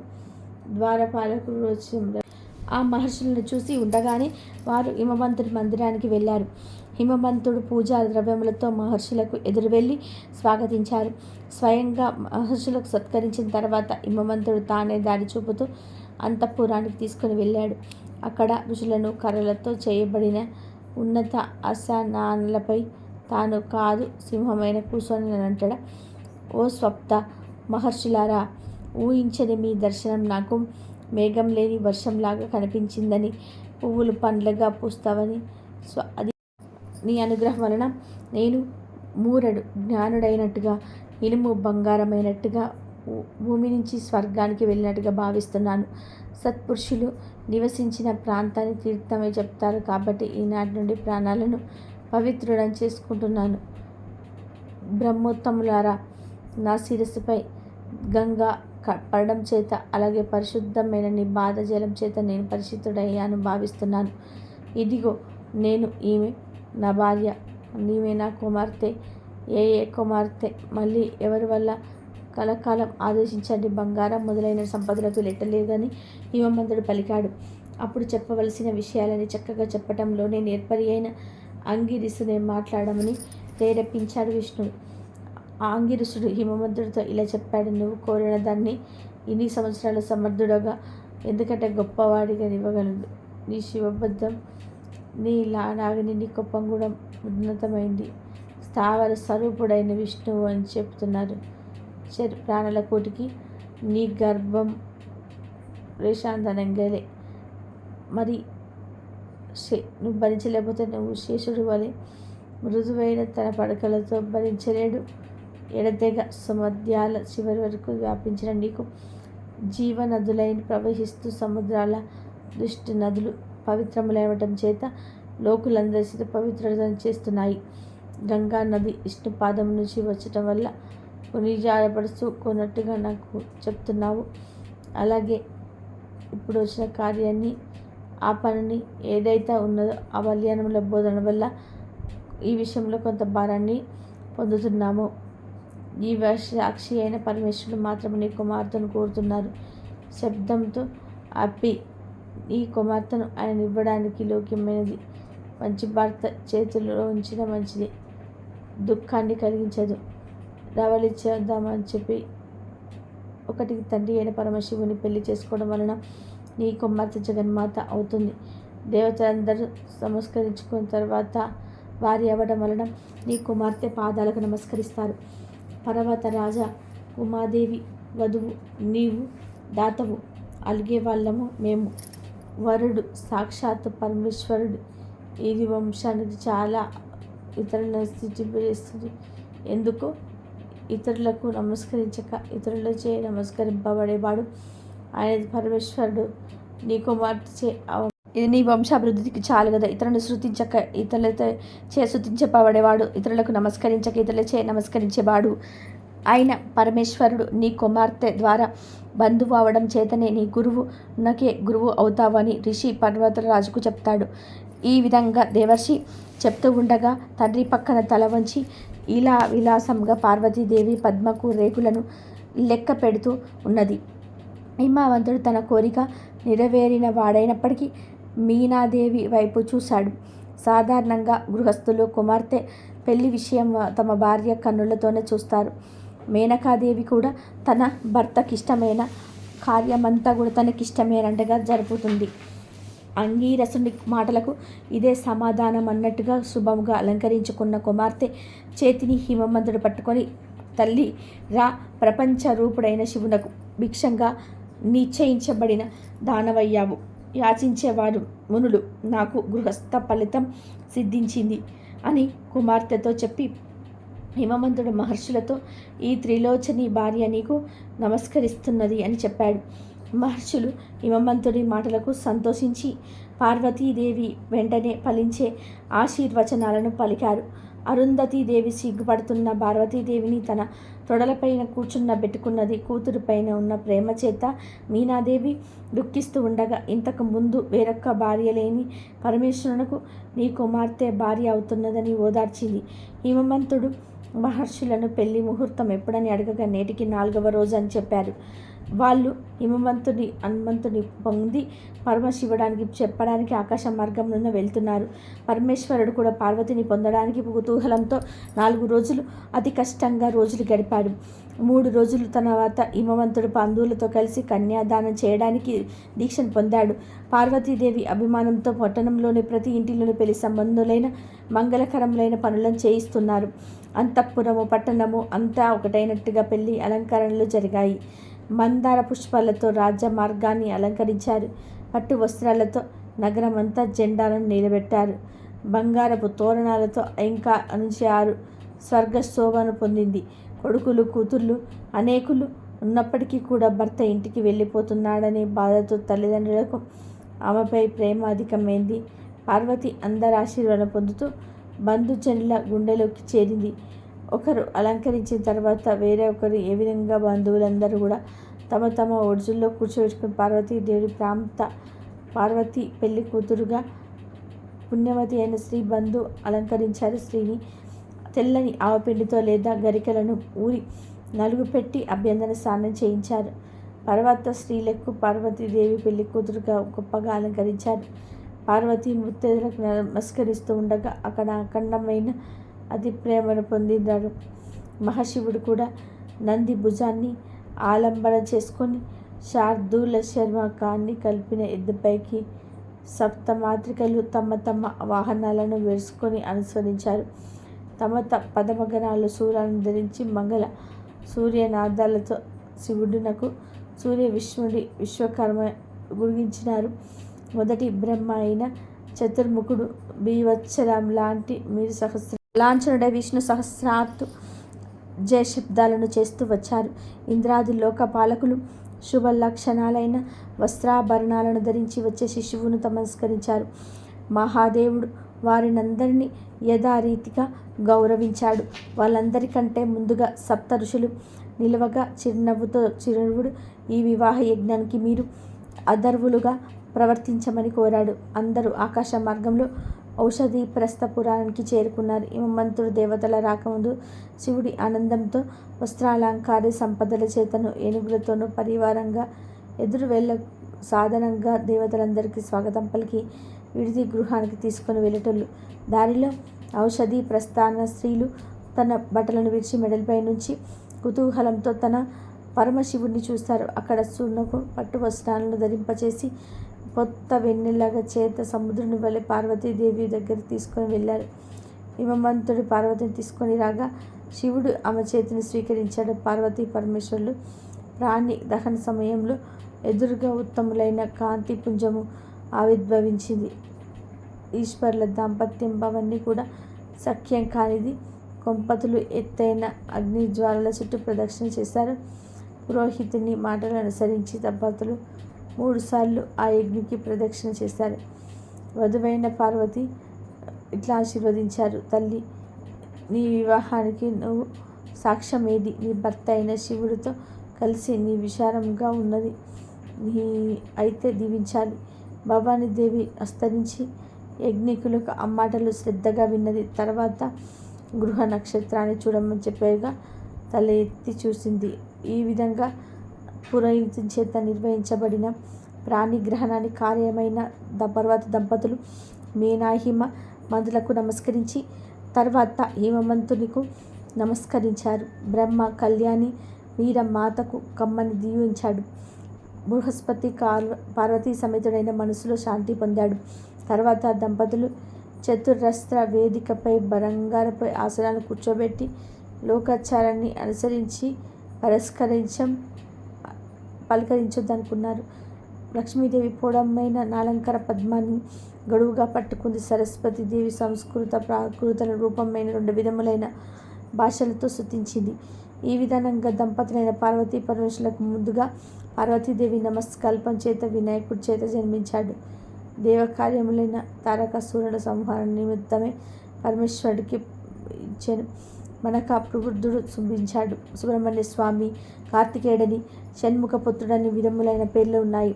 ద్వారపాలకులు వచ్చిన ఆ మహర్షులను చూసి ఉండగానే వారు హిమవంతుడి మందిరానికి వెళ్ళారు. హిమవంతుడు పూజా ద్రవ్యములతో మహర్షులకు ఎదురు వెళ్ళి స్వాగతించారు. స్వయంగా మహర్షులకు సత్కరించిన తర్వాత హిమవంతుడు తానే దారి చూపుతూ అంతఃపురానికి తీసుకుని వెళ్ళాడు. అక్కడ ఋషులను కర్రలతో చేయబడిన ఉన్నత ఆసనాలపై తాను కాదు సింహమైన కూర్చొని అంటాడు. ఓ స్వప్త మహర్షులారా, ఊహించని మీ దర్శనం నాకు మేఘం లేని వర్షంలాగా కనిపించిందని, పువ్వులు పండ్లుగా పూస్తావని, అది నీ అనుగ్రహం వలన నేను మూరడు జ్ఞానుడైనట్టుగా, ఇనుము బంగారమైనట్టుగా, భూమి నుంచి స్వర్గానికి వెళ్ళినట్టుగా భావిస్తున్నాను. సత్పురుషులు నివసించిన ప్రాంతాన్ని తీర్థమే చెప్తారు. కాబట్టి ఈనాటి నుండి ప్రాణాలను పవిత్రుడం చేసుకుంటున్నాను. బ్రహ్మోత్తములారా, నా శిరస్సుపై గంగా పడడం చేత అలాగే పరిశుద్ధమైన నీ బాధ జలం చేత నేను పరిశుద్ధుడయ్యాను భావిస్తున్నాను. ఇదిగో నేను, ఈమె నా భార్య, నీవే నా కుమార్తె. ఏ కుమార్తె మళ్ళీ ఎవరి వల్ల కలకాలం ఆదేశించండి. బంగారం మొదలైన సంపదలకు లెట్టలేదని హిమవంతుడు పలికాడు. అప్పుడు చెప్పవలసిన విషయాలని చక్కగా చెప్పటంలోనే నేర్పరి అయిన అంగిరసునే మాట్లాడమని ప్రేరేపించాడు విష్ణువు. ఆ అంగిరసుడు హిమవంతుడితో ఇలా చెప్పాడు, నువ్వు కోరిన దాన్ని ఇన్ని సంవత్సరాలు సమర్థుడగా ఎందుకంటే గొప్పవాడిగా ఇవ్వగలడు. నీ శివబద్ధం, నీ నాగిని, నీ కోపం కూడా ఉన్నతమైంది. స్థావర స్వరూపుడైన విష్ణువు అని చెప్తున్నారు. ప్రాణుల కోటికి నీ గర్భం రేషాంతనంగలే. మరి నువ్వు భరించలేకపోతే నువ్వు శేషుడు వలె మృదువైన తన పడకలతో భరించలేడు. ఎడతెగ సముద్రాల చివరి వరకు వ్యాపించిన నీకు జీవనదులైన ప్రవహిస్తూ సముద్రాల దుష్టి నదులు పవిత్రములవటం చేత లోకులందరి పవిత్రతను చేస్తున్నాయి. గంగా నది విష్ణు పాదం నుంచి వచ్చటం వల్ల కొనిజాడపడుతూ కొన్నట్టుగా నాకు చెప్తున్నావు. అలాగే ఇప్పుడు వచ్చిన కార్యాన్ని, ఆ పనిని ఏదైతే ఉన్నదో ఆ కళ్యాణముల బోధన వల్ల ఈ విషయంలో కొంత భారాన్ని పొందుతున్నాము. ఈ సాక్షి అయిన పరమేశ్వరుడు మాత్రం నీ కుమార్తెను కోరుతున్నారు. శబ్దంతో అప్పి ఈ కుమార్తెను ఆయన ఇవ్వడానికి లోక్యమైనది. మంచి భర్త చేతుల్లో ఉంచిన మంచిది, దుఃఖాన్ని కలిగించదు. రవళిచ్చేద్దామని చెప్పి ఒకటికి తండ్రి అయిన పరమశివుని పెళ్లి చేసుకోవడం వలన నీ కుమార్తె జగన్మాత అవుతుంది. దేవతలందరూ నమస్కరించుకున్న తర్వాత వారి అవ్వడం వలన నీ కుమార్తె పాదాలకు నమస్కరిస్తారు. పర్వత రాజా, ఉమాదేవి వధువు నీవు, దాతవు అలిగే వాళ్ళము మేము. వరుడు సాక్షాత్ పరమేశ్వరుడు. ఇది వంశానికి చాలా ఇతరులను స్థితిపరుస్తుంది. ఎందుకు? ఇతరులకు నమస్కరించక ఇతరులచే నమస్కరింపబడేవాడు ఆయన పరమేశ్వరుడు. నీ కుమార్తె ఇది నీ వంశాభివృద్ధికి చాలు కదా. ఇతరులను శృతించక ఇతరులతో చే శృతించబడేవాడు, ఇతరులకు నమస్కరించక ఇతరులచే నమస్కరించేవాడు ఆయన పరమేశ్వరుడు. నీ కుమార్తె ద్వారా బంధువు అవడం చేతనే నీ గురువు నాకే గురువు అవుతావని ఋషి పర్వతరాజుకు చెప్తాడు. ఈ విధంగా దేవర్షి చెప్తూ ఉండగా తండ్రి పక్కన తల వంచి ఇలా విలాసంగా పార్వతీదేవి పద్మకు రేకులను లెక్క పెడుతూ ఉన్నది. హిమవంతుడు తన కోరిక నెరవేరిన వాడైనప్పటికీ మీనాదేవి వైపు చూశాడు. సాధారణంగా గృహస్థులు కుమార్తె పెళ్లి విషయం తమ భార్య కన్నులతోనే చూస్తారు. మేనకాదేవి కూడా తన భర్తకిష్టమైన కార్యమంతా కూడా తనకిష్టమేనంటగా జరుపుతుంది. అంగీరసుని మాటలకు ఇదే సమాధానం అన్నట్టుగా శుభముగా అలంకరించుకున్న కుమార్తె చేతిని హిమవంతుడు పట్టుకొని, తల్లి రా, ప్రపంచ రూపుడైన శివునకు భిక్షంగా నిశ్చయించబడిన దానవయ్యావు. యాచించేవారు మునులు, నాకు గృహస్థ ఫలితం సిద్ధించింది అని కుమార్తెతో చెప్పి హిమవంతుడు మహర్షులతో ఈ త్రిలోచని భార్య నీకు నమస్కరిస్తున్నది అని చెప్పాడు. మహర్షులు హిమవంతుడి మాటలకు సంతోషించి పార్వతీదేవి వెంటనే ఫలించే ఆశీర్వచనాలను పలికారు. అరుంధతీదేవి సిగ్గుపడుతున్న పార్వతీదేవిని తన తొడలపైన కూర్చున్నబెట్టుకున్నది. కూతురు పైన ఉన్న ప్రేమ చేత మీనాదేవి దుఃఖిస్తూ ఉండగా, ఇంతకు ముందు వేరొక్క భార్య లేని పరమేశ్వరునకు నీ కుమార్తె భార్య అవుతున్నదని ఓదార్చింది. హిమవంతుడు మహర్షులను పెళ్లి ముహూర్తం ఎప్పుడని అడగగా నేటికి 4వ రోజు అని చెప్పారు. వాళ్ళు హనుమంతుని పొంది పరమశివుడానికి చెప్పడానికి ఆకాశ మార్గంలో వెళ్తున్నారు. పరమేశ్వరుడు కూడా పార్వతిని పొందడానికి కుతూహలంతో 4 రోజులు అతి కష్టంగా రోజులు గడిపాడు. 3 రోజుల తర్వాత హిమవంతుడు బంధువులతో కలిసి కన్యాదానం చేయడానికి దీక్షను పొందాడు. పార్వతీదేవి అభిమానంతో పట్టణంలోని ప్రతి ఇంటిలోని పెళ్లి సంబంధులైన మంగళకరములైన పనులను చేయిస్తున్నారు. అంతఃపురము పట్టణము అంతా ఒకటైనట్టుగా పెళ్లి అలంకరణలు జరిగాయి. మందార పుష్పాలతో రాజ్య మార్గాన్ని అలంకరించారు. పట్టు వస్త్రాలతో నగరమంతా జెండాలను నిలబెట్టారు. బంగారపు తోరణాలతో ఇంకా అంచారు. స్వర్గ శోభను పొందింది. కొడుకులు కూతుళ్ళు అనేకులు ఉన్నప్పటికీ కూడా భర్త ఇంటికి వెళ్ళిపోతున్నాడనే బాధతో తల్లిదండ్రులకు ఆమెపై ప్రేమ అధికమైంది. పార్వతి అందరి ఆశీర్వాదం పొందుతూ బంధుజనుల గుండెలోకి చేరింది. ఒకరు అలంకరించిన తర్వాత వేరే ఒకరు ఏ విధంగా బంధువులందరూ కూడా తమ తమ ఒడ్జుల్లో కూర్చోబెట్టుకుని పార్వతీదేవి పార్వతి పెళ్లి కూతురుగా పుణ్యవతి అయిన శ్రీ బంధు అలంకరించారు. శ్రీని తెల్లని ఆవపిండితో లేదా గరికలను ఊరి నలుగు పెట్టి అభ్యంతర స్నానం చేయించారు. తర్వాత స్త్రీలకు పార్వతీదేవి పెళ్లి కూతురుగా గొప్పగా అలంకరించారు. పార్వతి ముత్తైదులకు నమస్కరిస్తూ ఉండగా అక్కడ అఖండమైన అతి ప్రేమను పొందినాడు. మహాశివుడు కూడా నంది భుజాన్ని ఆలంబన చేసుకొని శార్దూల చర్మకాన్ని కలిపిన ఎద్దుపైకి సప్తమాతృకలు తమ తమ వాహనాలను వేసుకొని అనుసరించారు. తమ పదమగనాలు శూలాలను ధరించి మంగళ సూర్యనాదాలతో శివుడునకు విశ్వకర్మ గురించినారు. మొదటి బ్రహ్మ అయిన చతుర్ముఖుడు బీవత్సరం లాంటి మీరు లాంఛనుడై విష్ణు సహస్రాత్తు జయ శబ్దాలను చేస్తూ వచ్చారు. ఇంద్రాది లోక పాలకులు శుభ లక్షణాలైన వస్త్రాభరణాలను ధరించి వచ్చే శిశువును నమస్కరించారు. మహాదేవుడు వారినందరినీ యథారీతిగా గౌరవించాడు. వాళ్ళందరికంటే ముందుగా సప్త ఋషులు నిలవగా చిరునవ్వుతో చిరునవ్వుడు ఈ వివాహ యజ్ఞానికి మీరు అధర్వులుగా ప్రవర్తించమని కోరాడు. అందరూ ఆకాశ మార్గంలో ఔషధి ప్రస్థపురానికి చేరుకున్నారు. హిమవంతుడు దేవతల రాకముందు శివుడి ఆనందంతో వస్త్రాలంకార సంపదల చేతను ఏనుగులతోనూ పరివారంగా ఎదురు వెళ్ళ సాధనంగా దేవతలందరికీ స్వాగతం పలికి విడిది గృహానికి తీసుకొని వెళ్ళేటోళ్ళు. దారిలో ఔషధి ప్రస్థాన స్త్రీలు తన బట్టలను విడిచి మెడలపై నుంచి కుతూహలంతో తన పరమశివుడిని చూస్తారు. అక్కడ సున్నకు పట్టు వస్త్రాలను ధరింపచేసి కొత్త వెన్నెలగా చేత సముద్రుని వలె పార్వతీదేవి దగ్గర తీసుకొని వెళ్ళారు. హిమవంతుడు పార్వతిని తీసుకొని రాగా శివుడు ఆమె చేతిని స్వీకరించాడు. పార్వతీ పరమేశ్వరులు ప్రాణి దహన సమయంలో ఎదురుగా ఉత్తములైన కాంతి పుంజము ఆవిర్భవించింది. ఈశ్వర్ల దాంపత్యం అవన్నీ కూడా సఖ్యం కానిది. కొంపతులు ఎత్తైన అగ్నిజ్వాలల చుట్టూ ప్రదక్షిణ చేశారు. పురోహితుని మాటలు అనుసరించి దంపతులు 3 సార్లు ఆ యజ్ఞికి ప్రదక్షిణ చేశారు. వధువైన పార్వతి ఇట్లా ఆశీర్వదించారు. తల్లి, నీ వివాహానికి నువ్వు సాక్ష్యం ఏది? నీ భర్త అయిన శివుడితో కలిసి నీ విచారంగా ఉన్నది నీ అయితే దీవించాలి. భవానీదేవి అస్తరించి యజ్ఞికులకు అమ్మాటలు శ్రద్ధగా విన్నది. తర్వాత గృహ నక్షత్రాన్ని చూడమని చెప్పేగా తల ఎత్తి చూసింది. ఈ విధంగా పురోహితుని చేత నిర్వహించబడిన ప్రాణిగ్రహణానికి కార్యమైన పర్వత దంపతులు మీనాహిమ మంతులకు నమస్కరించి తర్వాత హిమవంతునికు నమస్కరించారు. బ్రహ్మ కళ్యాణి వీరమాతకు కమ్మని దీవించాడు. బృహస్పతి పార్వతీ సమేతుడైన మనసులో శాంతి పొందాడు. తర్వాత దంపతులు చతురస్ర వేదికపై బంగారపై ఆసనాలు కూర్చోబెట్టి లోకాచారాన్ని అనుసరించి పలకరించొద్దనుకున్నారు. లక్ష్మీదేవి పొడమైన నాలంకర పద్మాన్ని గడువుగా పట్టుకుంది. సరస్వతీదేవి సంస్కృత ప్రాకృత రూపమైన 2 విధములైన భాషలతో స్తుతించింది. ఈ విధానంగా దంపతులైన పార్వతీ పరమేశ్వరులకు ముందుగా పార్వతీదేవి నమస్కల్పం చేత వినాయకుడి చేత జన్మించాడు. దేవకార్యములైన తారకాసురుల సంహార నిమిత్తమే పరమేశ్వరుడికి ఇచ్చాను. మనక ప్రబుద్ధుడు శుభించాడు. సుబ్రహ్మణ్య స్వామి, కార్తికేయుడని, షణ్ముఖపుత్రుడని విధములైన పేర్లు ఉన్నాయి.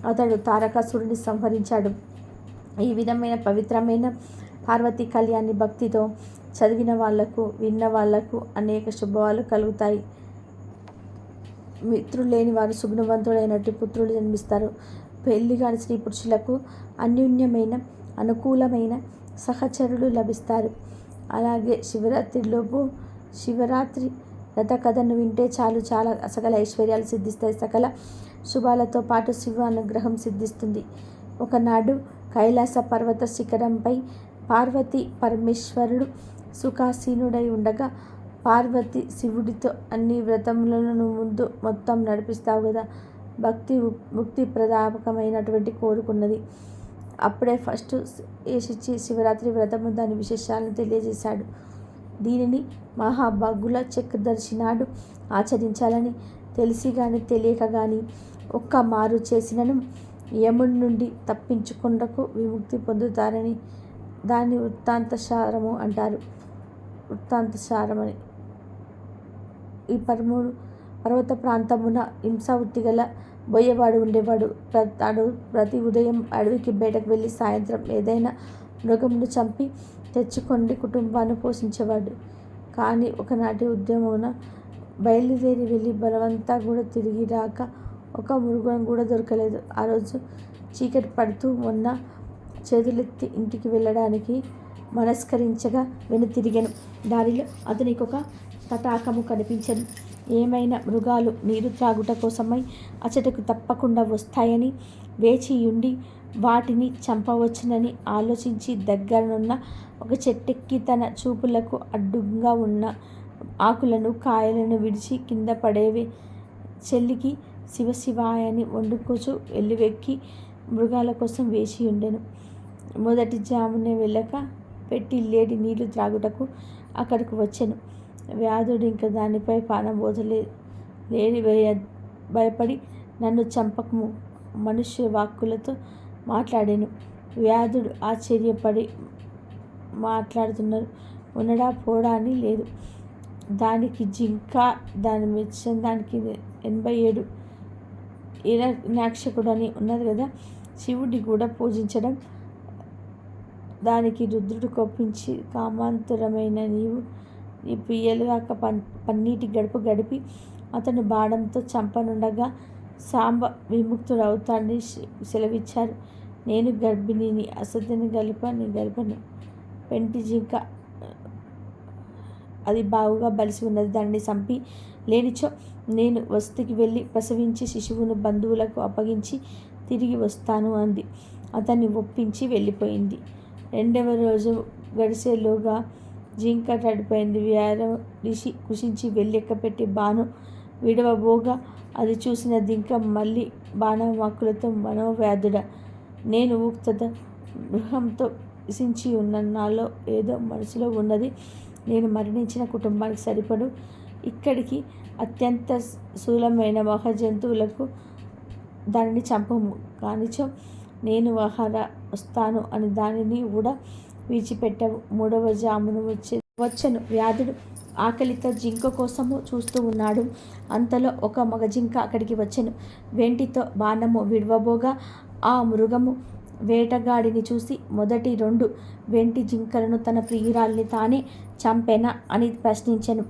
అతడు తారకాసురుడిని సంహరించాడు. ఈ విధమైన పవిత్రమైన పార్వతీ కళ్యాణి భక్తితో చదివిన వాళ్లకు, విన్న వాళ్లకు అనేక శుభాలు కలుగుతాయి. మిత్రులు లేని వారు సుగుణవంతుడైనట్టు పుత్రులు జన్మిస్తారు. పెళ్లి కాని స్త్రీ పురుషులకు అన్యోన్యమైన అనుకూలమైన సహచరులు లభిస్తారు. అలాగే శివరాత్రిలోపు శివరాత్రి రథ కథను వింటే చాలు చాలా సకల ఐశ్వర్యాలు సిద్ధిస్తాయి. సకల శుభాలతో పాటు శివ అనుగ్రహం సిద్ధిస్తుంది. ఒకనాడు కైలాస పర్వత శిఖరంపై పార్వతీ పరమేశ్వరుడు సుఖాసీనుడై ఉండగా పార్వతి శివుడితో అన్ని వ్రతములను ముందు మొత్తం నడిపిస్తావు కదా, భక్తి ముక్తి ప్రదాపకమైనటువంటి కోరుకున్నది. అప్పుడే ఫస్ట్ ఏసిచ్చి శివరాత్రి వ్రతము దాని విశేషాలను తెలియజేశాడు. దీనిని మహాభాగుల చక్రదర్శి నాడు ఆచరించాలని తెలిసి కానీ తెలియక కానీ ఒక్క మారు చేసినను యముడి నుండి తప్పించుకొండకు విముక్తి పొందుతారని దాన్ని వృత్తాంతసారము అంటారు. వృత్తాంతసారమని ఈ పర్వత ప్రాంతమున హింసావృత్తి గల బోయేవాడు ఉండేవాడు. ప్రతి ఉదయం అడవికి బయటకు వెళ్ళి సాయంత్రం ఏదైనా మృగమును చంపి తెచ్చుకొని కుటుంబాన్ని పోషించేవాడు. కానీ ఒకనాటి ఉద్యమమున బయలుదేరి వెళ్ళి బలవంతా కూడా తిరిగి రాక ఒక మృగం కూడా దొరకలేదు. ఆ రోజు చీకటి పడుతూ మొన్న చేతులెత్తి ఇంటికి వెళ్ళడానికి మనస్కరించగా వెనుతిరిగెను. దారిలో అతనికి ఒక తటాకము కనిపించెను. ఏమైనా మృగాలు నీరు త్రాగుట కోసమై అచటకు తప్పకుండా వస్తాయని వేచియుండి వాటిని చంపవచ్చునని ఆలోచించి దగ్గరనున్న ఒక చెట్టెక్కి తన చూపులకు అడ్డుగా ఉన్న ఆకులను కాయలను విడిచి కింద పడేవి చెల్లికి శివశివాయని వండుకోచు వెల్లువెక్కి మృగాల కోసం వేచి ఉండెను. మొదటి జామునే వెళ్ళక పెట్టి లేడి నీళ్లు త్రాగుటకు అక్కడికి వచ్చెను. వ్యాధుడు ఇంకా దానిపై పానం లేడి భయపడి నన్ను చంపకము మనుష్య వాక్కులతో మాట్లాడాను. వ్యాధుడు ఆశ్చర్యపడి మాట్లాడుతున్నారు ఉన్నడా పోడా అని లేదు. దానికి జింక దాని మెచ్చం దానికి 87 హిరణ్యాక్షకుడు అని ఉన్నది కదా, శివుడిని కూడా పూజించడం. దానికి రుద్రుడు కోపించి కామాంతురమైన నీవు నీ ప్రియులుగాక పన్నీటి గడుపు గడిపి అతను బాణంతో చంపనుండగా సాంబ విముక్తుడవుతాడని సెలవిచ్చారు. నేను గర్భిణిని, అసత్యని గల్పను. పెంటి జింక అది బాగుగా బలిసి ఉన్నది, దాన్ని చంపి లేనిచో నేను వసతికి వెళ్ళి ప్రసవించి శిశువును బంధువులకు అప్పగించి తిరిగి వస్తాను అంది. అతన్ని ఒప్పించి వెళ్ళిపోయింది. 2వ రోజు గడిచేలోగా జింక తడిపోయింది. ఋషి కుషించి వెళ్ళెక్కపెట్టి బాణం విడవబోగా అది చూసిన జింక మళ్ళీ బాణవాక్కులతో మనోవ్యాధుడ నేను ఉక్త గృహంతో వికసించి ఉన్న నాలో ఏదో మనసులో ఉన్నది నేను మరణించిన కుటుంబానికి సరిపడు ఇక్కడికి అత్యంత స్థూలమైన జంతువులకు దానిని చంపము కానిచో నేను వస్తాను అని దానిని కూడా విడిచిపెట్టవు. 3వ జామును వచ్చెను. వ్యాధుడు ఆకలితో జింక కోసము చూస్తూ ఉన్నాడు. అంతలో ఒక మగ జింక అక్కడికి వచ్చెను. వెంటితో బాణము విడవబోగా ఆ మృగము వేటగాడిని చూసి మొదటి 2 వెంటి జింకలను తన ప్రియురాల్ని తానే చంపెనా అని ప్రశ్నించెను.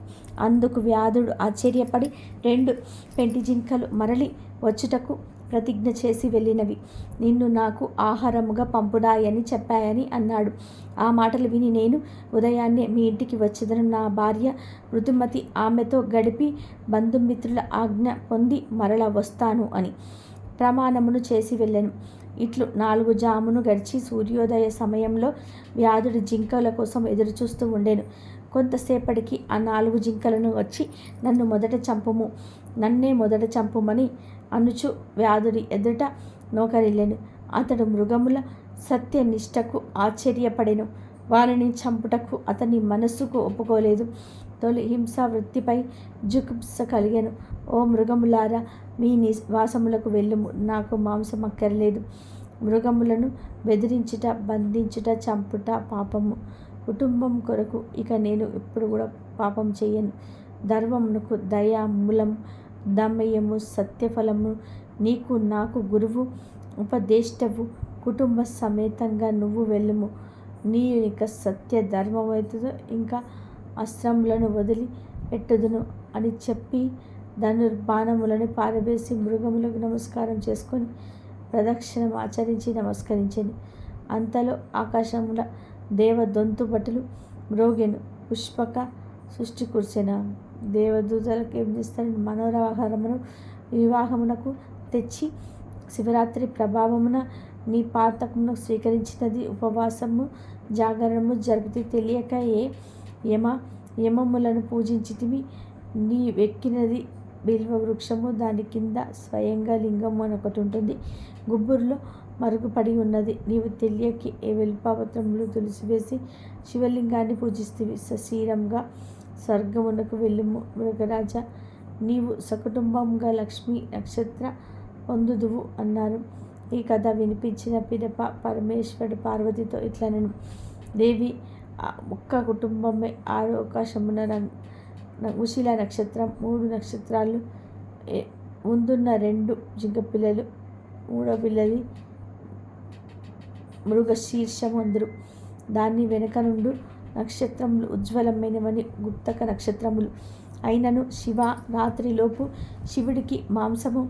అందుకు వ్యాధుడు ఆశ్చర్యపడి 2 పెంటి జింకలు మరలి వచ్చుటకు ప్రతిజ్ఞ చేసి వెళ్ళినవి నిన్ను నాకు ఆహారముగా పంపుడాయని చెప్పాయని అన్నాడు. ఆ మాటలు విని నేను ఉదయాన్నే మీ ఇంటికి వచ్చేదను. నా భార్య ఋతుమతి ఆమెతో గడిపి బంధుమిత్రుల ఆజ్ఞ పొంది మరల వస్తాను అని ప్రమాణమును చేసి వెళ్ళాను. ఇట్లు 4 జామును గడిచి సూర్యోదయ సమయంలో వ్యాధుడి జింకల కోసం ఎదురుచూస్తూ ఉండేను. కొంతసేపటికి ఆ 4 జింకలను వచ్చి నన్ను మొదట చంపుమని అనుచు వ్యాధుడి ఎదుట నోకరిల్లెను. అతడు మృగముల సత్యనిష్టకు ఆశ్చర్యపడెను. వారిని చంపుటకు అతని మనస్సుకు ఒప్పుకోలేదు. తొలి హింసా వృత్తిపై జుగుప్స కలిగెను. ఓ మృగములారా, మీ నివాసములకు వెళ్ళుము, నాకు మాంసం అక్కరలేదు. మృగములను బెదిరించుట, బంధించుట, చంపుట పాపము. కుటుంబం కొరకు ఇక నేను ఎప్పుడు కూడా పాపం చేయను. ధర్మమునకు దయ మూలం, దమయము సత్యఫలము. నీకు నాకు గురువు ఉపదేష్టవు. కుటుంబ సమేతంగా నువ్వు వెళ్ళుము. నీ ఇక సత్య ధర్మమవుతుందో ఇంకా అస్త్రములను వదిలి పెట్టుదును అని చెప్పి ధనుర్బాణములను పారవేసి మృగములకు నమస్కారం చేసుకొని ప్రదక్షిణం ఆచరించి నమస్కరించింది. అంతలో ఆకాశముల దేవదొంతుబటులు మ్రోగెను. పుష్పక సృష్టి కుర్చెన. దేవదూతలకు ఏం చేస్తారని మనోరహరమును వివాహమునకు తెచ్చి శివరాత్రి ప్రభావమున నీ పాతకమును స్వీకరించినది. ఉపవాసము జాగరణము జరుపుతూ తెలియక యమములను పూజించితివి. నీ వెక్కినది బిల్వ వృక్షము, దాని కింద స్వయంగా లింగము అని ఒకటి ఉంటుంది. గుబ్బురులో మరుగుపడి ఉన్నది. నీవు తెలియకి ఏ వెలుపత్రములు తులసివేసి శివలింగాన్ని పూజిస్తేవి. సశీరంగా స్వర్గమునకు వెళ్ళుము మృగరాజ. నీవు సకుటుంబంగా లక్ష్మీ నక్షత్ర పొందుదువు అన్నారు. ఈ కథ వినిపించిన పిదప పరమేశ్వరుడు పార్వతితో ఇట్లనెను. దేవి, ఒక్క కుటుంబమే 6 ఆకాశమున ఉశిల నక్షత్రం, 3 నక్షత్రాలు ముందున్న 2 జింకపిల్లలు, 3వ పిల్లది మృగశీర్షమందురు. దాన్ని వెనక నుండు నక్షత్రములు ఉజ్వలమైనవని గుప్తక నక్షత్రములు. అయినను శివ రాత్రిలోపు శివుడికి మాంసము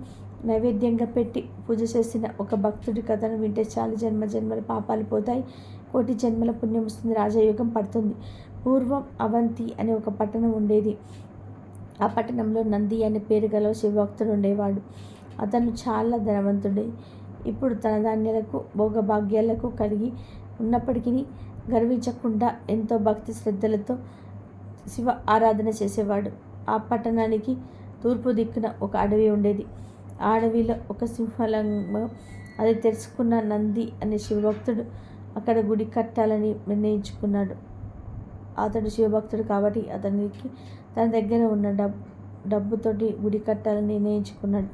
నైవేద్యంగా పెట్టి పూజ చేసిన ఒక భక్తుడి కథను వింటే చాలు జన్మల పాపాలు పోతాయి, కోటి జన్మల పుణ్యం వస్తుంది, రాజయోగం పడుతుంది. పూర్వం అవంతి అనే ఒక పట్టణం ఉండేది. ఆ పట్టణంలో నంది అనే పేరు గల శివభక్తుడు ఉండేవాడు. అతను చాలా ధనవంతుడే. ఇప్పుడు తన ధాన్యాలకు భోగభాగ్యాలకు కలిగి ఉన్నప్పటికీ గర్వించకుండా ఎంతో భక్తి శ్రద్ధలతో శివ ఆరాధన చేసేవాడు. ఆ పట్టణానికి తూర్పు దిక్కున ఒక అడవి ఉండేది. ఆ అడవిలో ఒక సింహలింగం. అది తెలుసుకున్న నంది అనే శివభక్తుడు అక్కడ గుడి కట్టాలని నిర్ణయించుకున్నాడు. అతడు శివభక్తుడు కాబట్టి అతనికి తన దగ్గర ఉన్న డబ్బుతోటి గుడి కట్టాలని నిర్ణయించుకున్నాడు.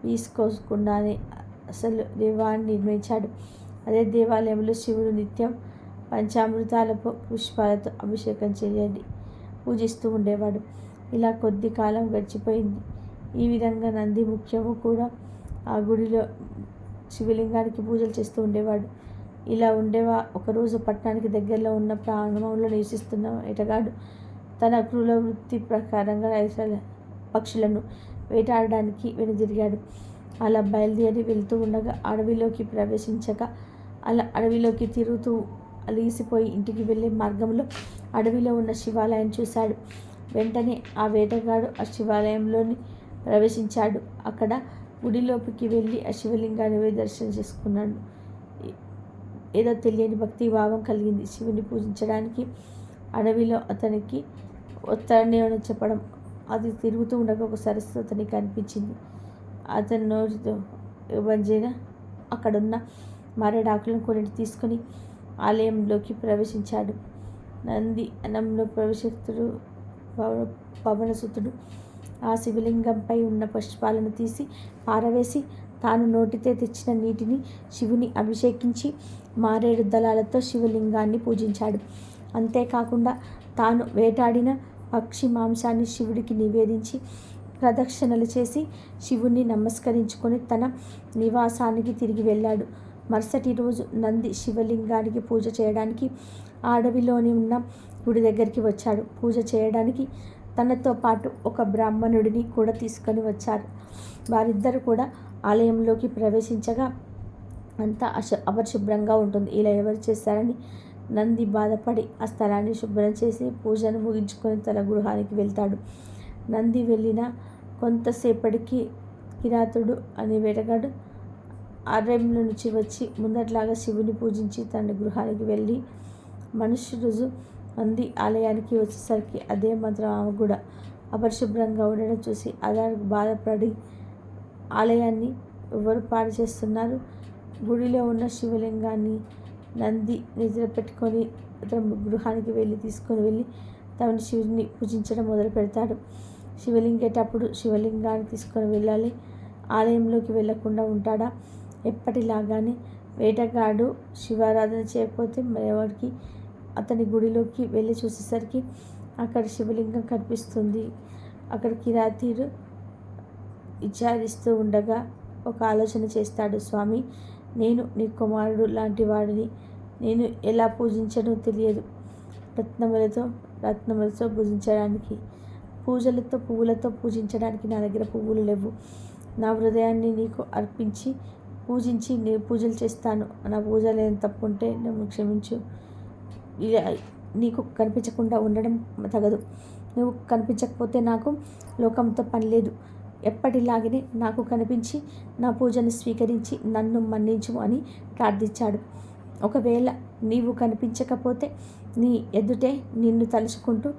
తీసుకోకుండానే అసలు దేవాలయాన్ని నిర్మించాడు. అదే దేవాలయంలో శివుడు నిత్యం పంచామృతాలతో పుష్పాలతో అభిషేకం చేయండి పూజిస్తూ ఉండేవాడు. ఇలా కొద్ది కాలం గడిచిపోయింది. ఈ విధంగా నంది ముఖ్యము కూడా ఆ గుడిలో శివలింగానికి పూజలు చేస్తూ ఉండేవాడు. ఇలా ఉండేవా ఒకరోజు పట్టణానికి దగ్గరలో ఉన్న ప్రాంగణంలో నివసిస్తున్న వేటగాడు తన క్రూర వృత్తి ప్రకారంగా పక్షులను వేటాడడానికి వెనుదిరిగాడు. అలా బయలుదేరి వెళ్తూ ఉండగా అడవిలోకి ప్రవేశించగా అలా అడవిలోకి తిరుగుతూ అలిసిపోయి ఇంటికి వెళ్ళే మార్గంలో అడవిలో ఉన్న శివాలయాన్ని చూశాడు. వెంటనే ఆ వేటగాడు ఆ శివాలయంలోని ప్రవేశించాడు. అక్కడ గుడిలోకి వెళ్ళి ఆ శివలింగాన్ని దర్శనం చేసుకున్నాడు. ఏదో తెలియని భక్తి భావం కలిగింది. శివుని పూజించడానికి అడవిలో అతనికి ఒత్తాన్ని చెప్పడం. అది తిరుగుతూ ఉండగా ఒక సరస్సు అతనికి కనిపించింది. అతని నోటితో బంజైన అక్కడున్న మరడాకులను కొన్నిటి తీసుకొని ఆలయంలోకి ప్రవేశించాడు. నంది అనంలో ప్రవేశిస్తుడు పవనసుతుడు ఆ శివలింగంపై ఉన్న పుష్పాలను తీసి పారవేసి తాను నోటితో తెచ్చిన నీటిని శివుని అభిషేకించి మారేడు దళాలతో శివలింగాన్ని పూజించాడు. అంతేకాకుండా తాను వేటాడిన పక్షి మాంసాన్ని శివుడికి నివేదించి ప్రదక్షిణలు చేసి శివుణ్ణి నమస్కరించుకొని తన నివాసానికి తిరిగి వెళ్ళాడు. మరుసటి రోజు నంది శివలింగానికి పూజ చేయడానికి అడవిలోని ఉన్న గుడి దగ్గరికి వచ్చాడు. పూజ చేయడానికి తనతో పాటు ఒక బ్రాహ్మణుడిని కూడా తీసుకొని వచ్చారు. వారిద్దరు కూడా ఆలయంలోకి ప్రవేశించగా అంతా అపరిశుభ్రంగా ఉంటుంది. ఇలా ఎవరు చేశారని నంది బాధపడి ఆ స్థలాన్ని శుభ్రం చేసి పూజను ముగించుకొని తన గృహానికి వెళ్తాడు. నంది వెళ్ళిన కొంతసేపటికి కిరాతుడు అనే వేటగాడు అరణ్యం నుంచి వచ్చి ముందట్లాగా శివుని పూజించి తన గృహానికి వెళ్ళి మనుష్యుడు నంది ఆలయానికి వచ్చేసరికి అదే మాత్రం ఆమె కూడా అపరిశుభ్రంగా ఉండడం చూసి అదానికి బాధపడి ఆలయాన్ని ఎవరు పాడు చేస్తున్నారు, గుడిలో ఉన్న శివలింగాన్ని నంది నిద్ర పెట్టుకొని తన గృహానికి తీసుకొని వెళ్ళి తన శివుని పూజించడం మొదలు పెడతాడు. శివలింగేటప్పుడు శివలింగాన్ని తీసుకొని వెళ్ళాలి, ఆలయంలోకి వెళ్లకుండా ఉంటాడా? ఎప్పటిలాగానే వేటగాడు శివారాధన చేయకపోతే మరెవరికి అతని గుడిలోకి వెళ్ళి చూసేసరికి అక్కడ శివలింగం కనిపిస్తుంది. అక్కడ కిరాతీయుడు విచారిస్తూ ఉండగా ఒక ఆలోచన చేస్తాడు. స్వామి, నేను నీ కుమారుడు లాంటి వాడిని, నేను ఎలా పూజించనో తెలియదు. రత్నములతో పూజించడానికి, పూజలతో పువ్వులతో పూజించడానికి నా దగ్గర పువ్వులు లేవు. నా హృదయాన్ని నీకు అర్పించి పూజించి నేను పూజలు చేస్తాను. నా పూజలు ఏం తప్పు ఉంటే నన్ను క్షమించు. నీకు కనిపించకుండా ఉండడం తగదు. నువ్వు కనిపించకపోతే నాకు లోకంతో పని లేదు. ఎప్పటిలాగనే నాకు కనిపించి నా పూజను స్వీకరించి నన్ను మన్నించు అని ప్రార్థించాడు. ఒకవేళ నీవు కనిపించకపోతే నీ ఎదుటే నిన్ను తలుచుకుంటూ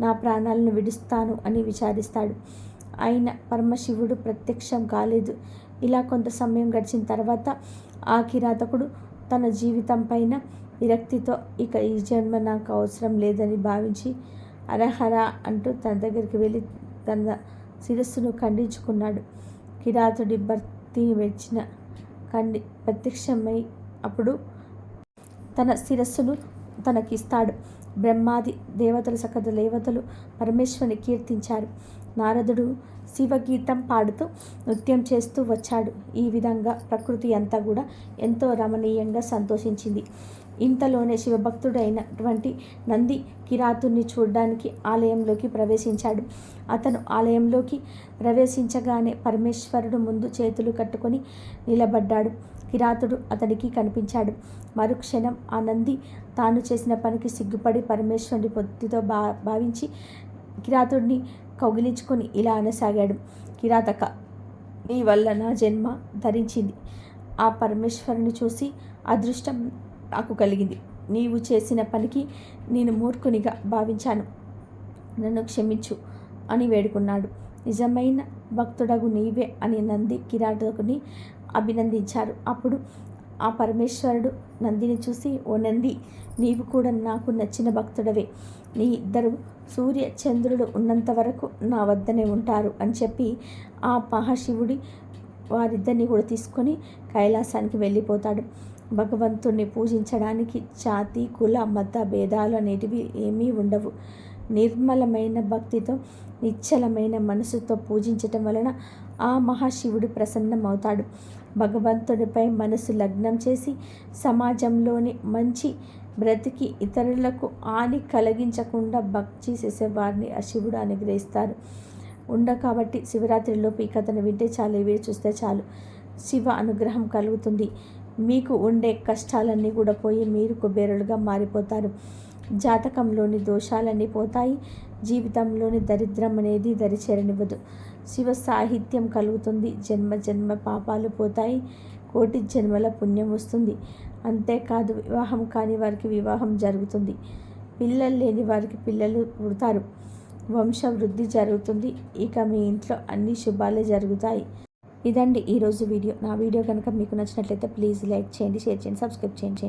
నా ప్రాణాలను విడుస్తాను అని విచారిస్తాడు. అయిన పరమశివుడు ప్రత్యక్షం కాలేదు. ఇలా కొంత సమయం గడిచిన తర్వాత ఆ కిరాతకుడు తన జీవితం పైన విరక్తితో ఇక ఈ జన్మ నాకు అవసరం లేదని భావించి హరహర అంటూ తన దగ్గరికి వెళ్ళి తన శిరస్సును ఖండించుకున్నాడు. కిరాతుడి భర్తిని మెచ్చిన ప్రత్యక్షమై అప్పుడు తన శిరస్సును తనకిస్తాడు. బ్రహ్మాది దేవతలు సకల దేవతలు పరమేశ్వరుని కీర్తించారు. నారదుడు శివగీతం పాడుతూ నృత్యం చేస్తూ వచ్చాడు. ఈ విధంగా ప్రకృతి అంతా కూడా ఎంతో రమణీయంగా సంతోషించింది. ఇంతలోనే శివభక్తుడైనటువంటి నంది కిరాతుని చూడడానికి ఆలయంలోకి ప్రవేశించాడు. అతను ఆలయంలోకి ప్రవేశించగానే పరమేశ్వరుడు ముందు చేతులు కట్టుకొని నిలబడ్డాడు. కిరాతుడు అతనికి కనిపించాడు. మరుక్షణం ఆ నంది తాను చేసిన పనికి సిగ్గుపడి పరమేశ్వరుడి పొత్తితో భావించి కిరాతుడిని కౌగిలించుకొని ఇలా అనసాగాడు. కిరాతక, నీ వల్ల నా జన్మ ధరించింది. ఆ పరమేశ్వరుని చూసి అదృష్టం నాకు కలిగింది. నీవు చేసిన పనికి నేను మూర్ఖునిగా భావించాను, నన్ను క్షమించు అని వేడుకున్నాడు. నిజమైన భక్తుడగు నీవే అని నంది కిరాతకుని అభినందించారు. అప్పుడు ఆ పరమేశ్వరుడు నందిని చూసి, ఓ నంది, నీవు కూడా నాకు నచ్చిన భక్తుడవే. నీ ఇద్దరు సూర్య చంద్రుడు ఉన్నంత వరకు నా వద్దనే ఉంటారు అని చెప్పి ఆ మహాశివుడి వారిద్దరిని కూడా తీసుకొని కైలాసానికి వెళ్ళిపోతాడు. భగవంతుణ్ణి పూజించడానికి జాతి కుల మత భేదాలు అనేటివి ఏమీ ఉండవు. నిర్మలమైన భక్తితో నిశ్చలమైన మనసుతో పూజించటం వలన ఆ మహాశివుడు ప్రసన్నమవుతాడు. భగవంతుడిపై మనసు లగ్నం చేసి సమాజంలోని మంచి బ్రతికి ఇతరులకు హాని కలిగించకుండా భక్తి చేసేవారిని ఆ శివుడు అనుగ్రహిస్తారు కాబట్టి శివరాత్రిలోపు ఈ కథను వింటే చాలు, వీడు చూస్తే చాలు, శివ అనుగ్రహం కలుగుతుంది. మీకు ఉండే కష్టాలన్నీ కూడా పోయి మీరు కుబేరులుగా మారిపోతారు. జాతకంలోని దోషాలన్నీ పోతాయి. జీవితంలోని దరిద్రం అనేది దరిచేరనివ్వదు. శివ సాహిత్యం కలుగుతుంది. జన్మ జన్మ పాపాలు పోతాయి. కోటి జన్మల పుణ్యం వస్తుంది. అంతేకాదు, వివాహం కాని వారికి వివాహం జరుగుతుంది. పిల్లలు లేని వారికి పిల్లలు పుడతారు. వంశవృద్ధి జరుగుతుంది. ఇక మీ ఇంట్లో అన్ని శుభాలే జరుగుతాయి. ఇదండి ఈరోజు వీడియో. నా వీడియో కనుక మీకు నచ్చినట్లయితే ప్లీజ్ లైక్ చేయండి, షేర్ చేయండి, సబ్స్క్రైబ్ చేయండి.